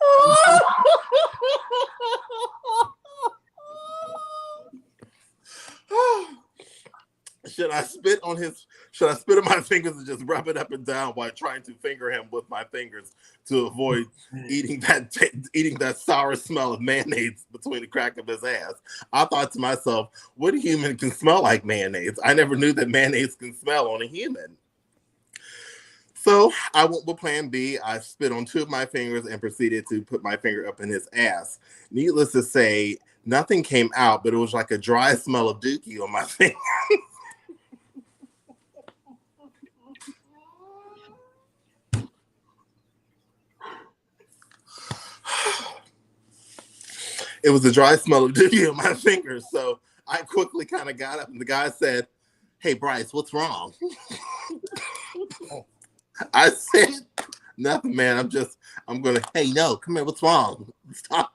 Should I spit on my fingers and just rub it up and down while trying to finger him with my fingers to avoid eating that sour smell of mayonnaise between the crack of his ass? I thought to myself, what human can smell like mayonnaise? I never knew that mayonnaise can smell on a human. So I went with plan B. I spit on two of my fingers and proceeded to put my finger up in his ass. Needless to say, nothing came out, but it was like a dry smell of dookie on my finger. It was a dry smell of dookie on my fingers. So I quickly kind of got up and the guy said, hey, Bryce, what's wrong? I said, nothing, man. Hey, no, come here. What's wrong? Stop.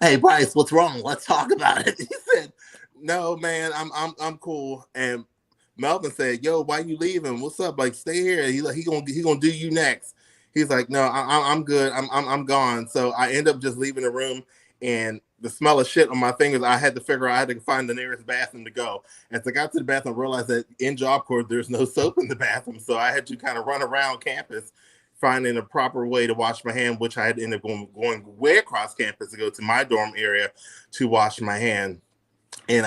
Hey, Bryce, what's wrong? Let's talk about it. He said, no, man, I'm cool. And Melvin said, yo, why you leaving? What's up? Like, stay here. He gonna do you next. He's like, no, I'm good. I'm gone. So I end up just leaving the room, and the smell of shit on my fingers, I had to find the nearest bathroom to go. As I got to the bathroom, I realized that in Job Corps, there's no soap in the bathroom. So I had to kind of run around campus, finding a proper way to wash my hand, which I had to end up going way across campus to go to my dorm area to wash my hand. And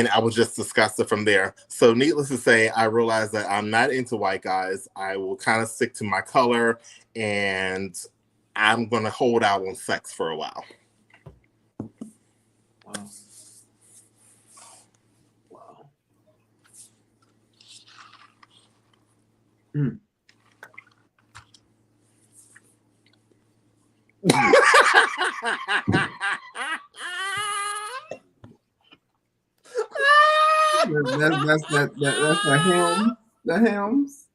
I was just disgusted from there. So needless to say, I realized that I'm not into white guys. I will kind of stick to my color, and I'm going to hold out on sex for a while. Wow. Wow. Mm. That's the hams. The hams.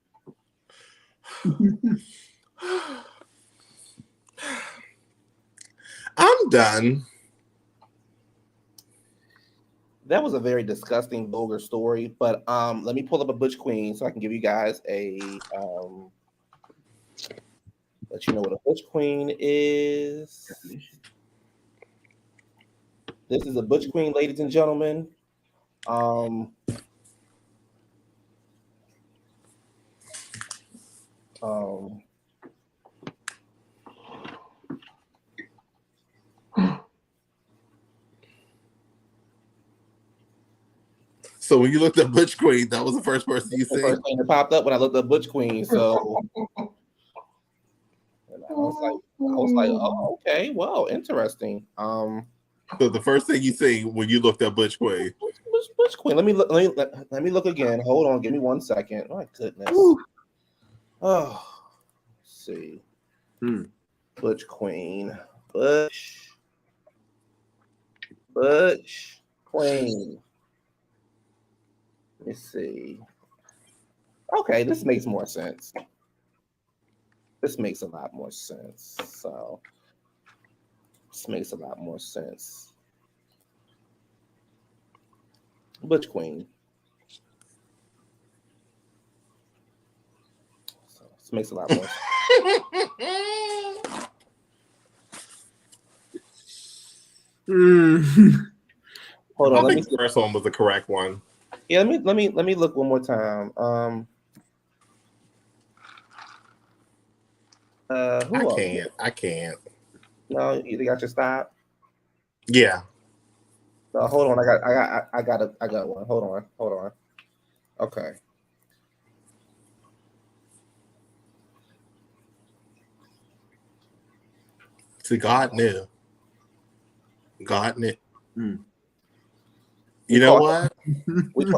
I'm done. That was a very disgusting, vulgar story. But let me pull up a butch queen so I can give you guys a let you know what a butch queen is. This is a butch queen, ladies and gentlemen. Um, So when you looked at Butch Queen, that was the first person you the seen. first thing that popped up when I looked up butch queen. So and I was like, oh, okay, well, interesting. So the first thing you seen when you looked at Butch Queen. Butch queen. Let me look. Let me look again. Hold on. Give me 1 second. My goodness. Oh, let's see. Butch queen. Butch queen. Let me see. Okay, this makes more sense. This makes a lot more sense. So this makes a lot more sense. Butch queen. So this makes a lot more sense. Hold on. I think the first one was the correct one. Yeah, let me look one more time. Who else? I can't. No, you got your stop. Yeah. No, hold on. I got one. Hold on. Okay. See, God knew. Mm. You know what?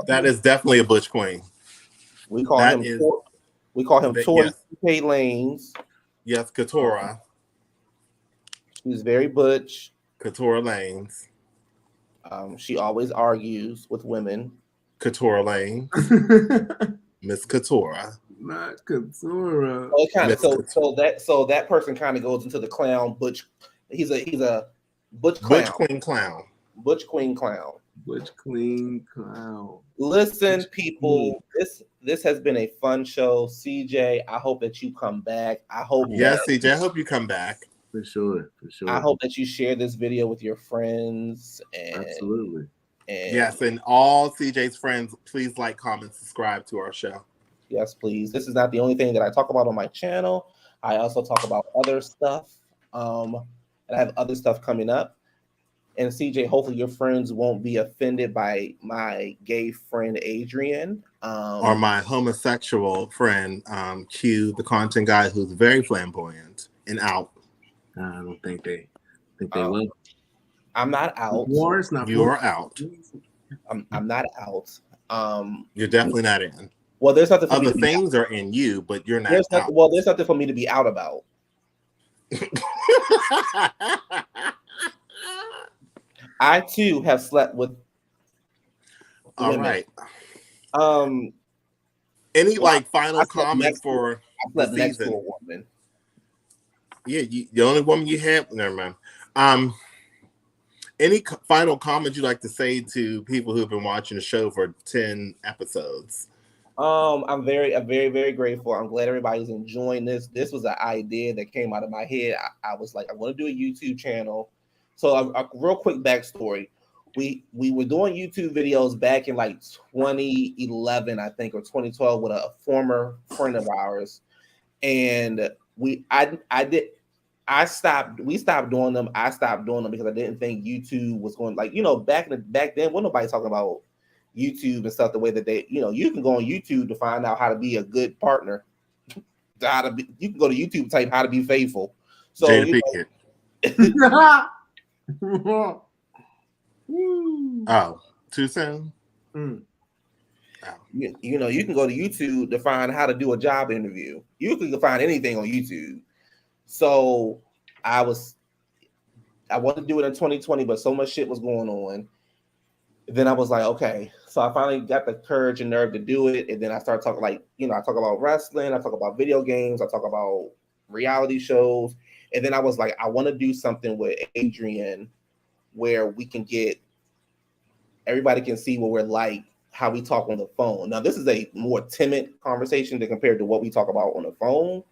That is definitely a Butch Queen. We call him Tori K. Lanes. Yes, Katora. She's very butch. Katora Lanes. She always argues with women. Katora Lanes. Miss Katora. Not Katora. Oh, kind of. So that person kind of goes into the clown butch. He's a butch clown. Butch Queen clown. Butch queen clown. Butch queen clown. Listen, Butch people, this has been a fun show. CJ, I hope that you come back. CJ, I hope you come back. For sure. I hope that you share this video with your friends. Absolutely. And all CJ's friends, please like, comment, subscribe to our show. Yes, please. This is not the only thing that I talk about on my channel. I also talk about other stuff. And I have other stuff coming up. And CJ, hopefully your friends won't be offended by my gay friend Adrian. Or my homosexual friend, Q, the content guy, who's very flamboyant and out. I don't think they will. I'm not out. You are out. I'm not out. You're definitely not in. Well, there's nothing for other things are in you, but you're not out. Well, there's nothing for me to be out about. I too have slept with all women. Right. Any final comment for the season? Next to a woman. Yeah, the only woman you have. Never mind. Any final comments you'd like to say to people who've been watching the show for 10 episodes? I'm very, very grateful. I'm glad everybody's enjoying this. This was an idea that came out of my head. I was like, I want to do a YouTube channel. So a real quick backstory. We were doing YouTube videos back in 2011, I think, or 2012 with a former friend of ours. And we stopped doing them. I stopped doing them because I didn't think YouTube was going back then when nobody talking about YouTube and stuff the way that they, you can go on YouTube to find out how to be a good partner. You can go to YouTube type how to be faithful. So oh, too soon? Oh. You can go to YouTube to find how to do a job interview. You can find anything on YouTube. So I wanted to do it in 2020, but so much shit was going on. Then I was like, okay. So I finally got the courage and nerve to do it. And then I started talking I talk about wrestling, I talk about video games, I talk about reality shows. And then I was like, I want to do something with Adrian where we can get everybody can see what we're like, how we talk on the phone. Now, this is a more timid conversation than compared to what we talk about on the phone,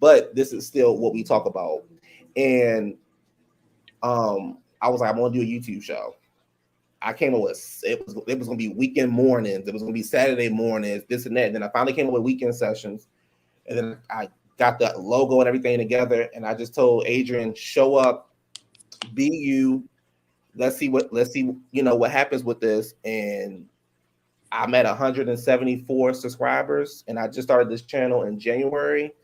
but this is still what we talk about. And I was like, I'm gonna do a YouTube show. I came up with it was gonna be weekend mornings, it was gonna be Saturday mornings, this and that. And then I finally came up with weekend sessions, and then I got the logo and everything together. And I just told Adrian, show up, be you. Let's see what happens with this. And I'm at 174 subscribers, and I just started this channel in January.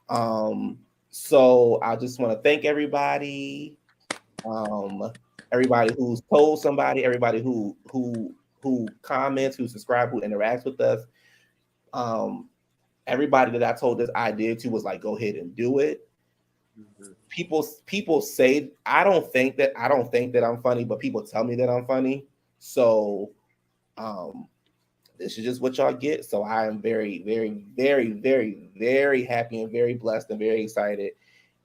So I just want to thank everybody. Everybody who's told somebody, everybody who comments, who subscribe, who interacts with us. Everybody that I told this idea to was like, go ahead and do it. People say I don't think that I'm funny, but people tell me that I'm funny. So this is just what y'all get. So I am very, very, very, very, very happy and very blessed and very excited.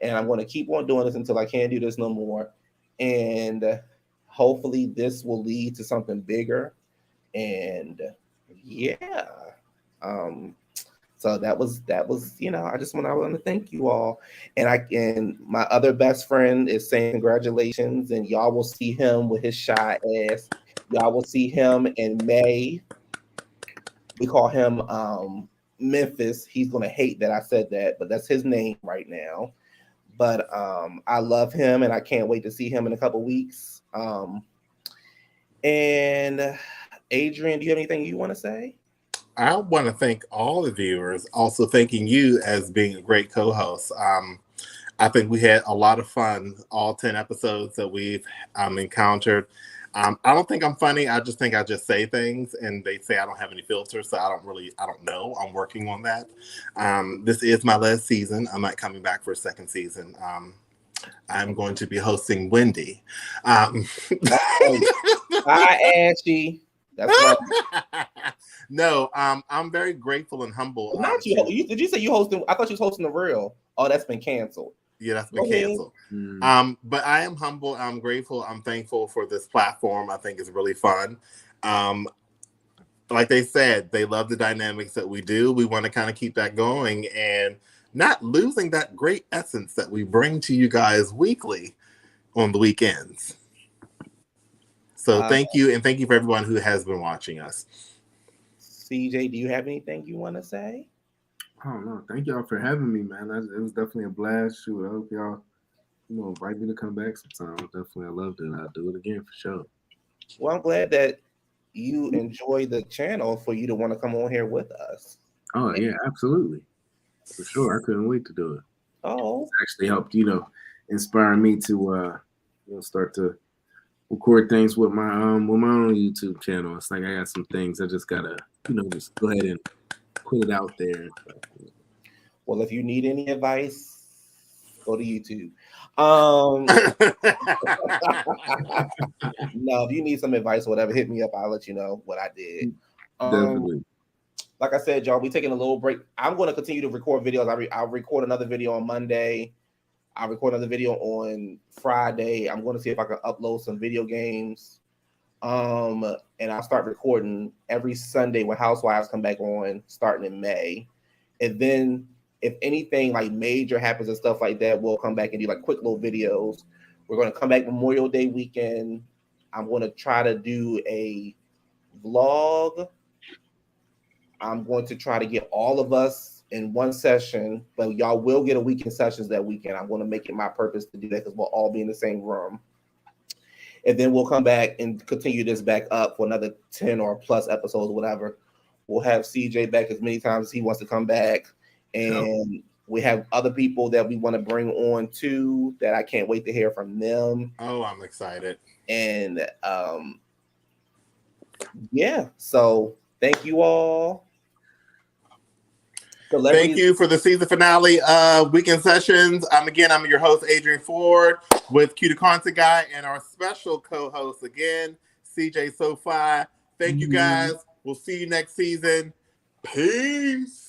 And I'm going to keep on doing this until I can't do this no more. And hopefully this will lead to something bigger. And yeah. So that was, I want to thank you all. And my other best friend is saying congratulations, and y'all will see him with his shy ass. Y'all will see him in May. We call him Memphis. He's gonna hate that I said that, but that's his name right now. But I love him, and I can't wait to see him in a couple weeks. And Adrian, do you have anything you want to say? I want to thank all the viewers, also thanking you as being a great co-host. I think we had a lot of fun, all 10 episodes that we've encountered. I don't think I'm funny. I just think I just say things, and they say I don't have any filters, so I don't know. I'm working on that. This is my last season. I'm not coming back for a second season. I'm going to be hosting Wendy. Hi, Ashley. That's right. No, I'm very grateful and humble. Not you. Did you say you hosting? I thought you was hosting The Real. Oh, that's been canceled. Yeah, that's been canceled. But I am humble. I'm grateful. I'm thankful for this platform. I think it's really fun. Like they said, they love the dynamics that we do. We want to kind of keep that going and not losing that great essence that we bring to you guys weekly on the weekends. So thank you, and thank you for everyone who has been watching us. CJ, do you have anything you want to say? Oh no, thank y'all for having me, man. It was definitely a blast. Shoot, I hope y'all, invite me to come back sometime. Definitely, I loved it. I'll do it again for sure. Well, I'm glad that you enjoy the channel for you to want to come on here with us. Oh yeah, absolutely, for sure. I couldn't wait to do it. Oh, it's actually helped, inspire me to, start to record things with my own YouTube channel. It's like I got some things I just gotta, just go ahead and put it out there. Well, if you need any advice, go to YouTube. No, if you need some advice or whatever, hit me up. I'll let you know what I did. Definitely. Like I said, y'all, we taking a little break. I'm going to continue to record videos. I'll record another video on Monday. I'll record another video on Friday. I'm going to see if I can upload some video games. And I'll start recording every Sunday when Housewives come back on, starting in May. And then if anything like major happens and stuff like that, we'll come back and do like quick little videos. We're going to come back Memorial Day weekend. I'm going to try to do a vlog. I'm going to try to get all of us in one session, but y'all will get a weekend sessions that weekend. I'm going to make it my purpose to do that because we'll all be in the same room. And then we'll come back and continue this back up for another 10 or plus episodes, whatever. We'll have CJ back as many times as he wants to come back. And we have other people that we want to bring on too that I can't wait to hear from them. Oh, I'm excited. And yeah, so thank you all. Thank you for the season finale of Weekend Sessions. I'm your host, Adrian Ford, with QTheContentGuy, and our special co-host again, CJ SoFi. Thank you guys. We'll see you next season. Peace.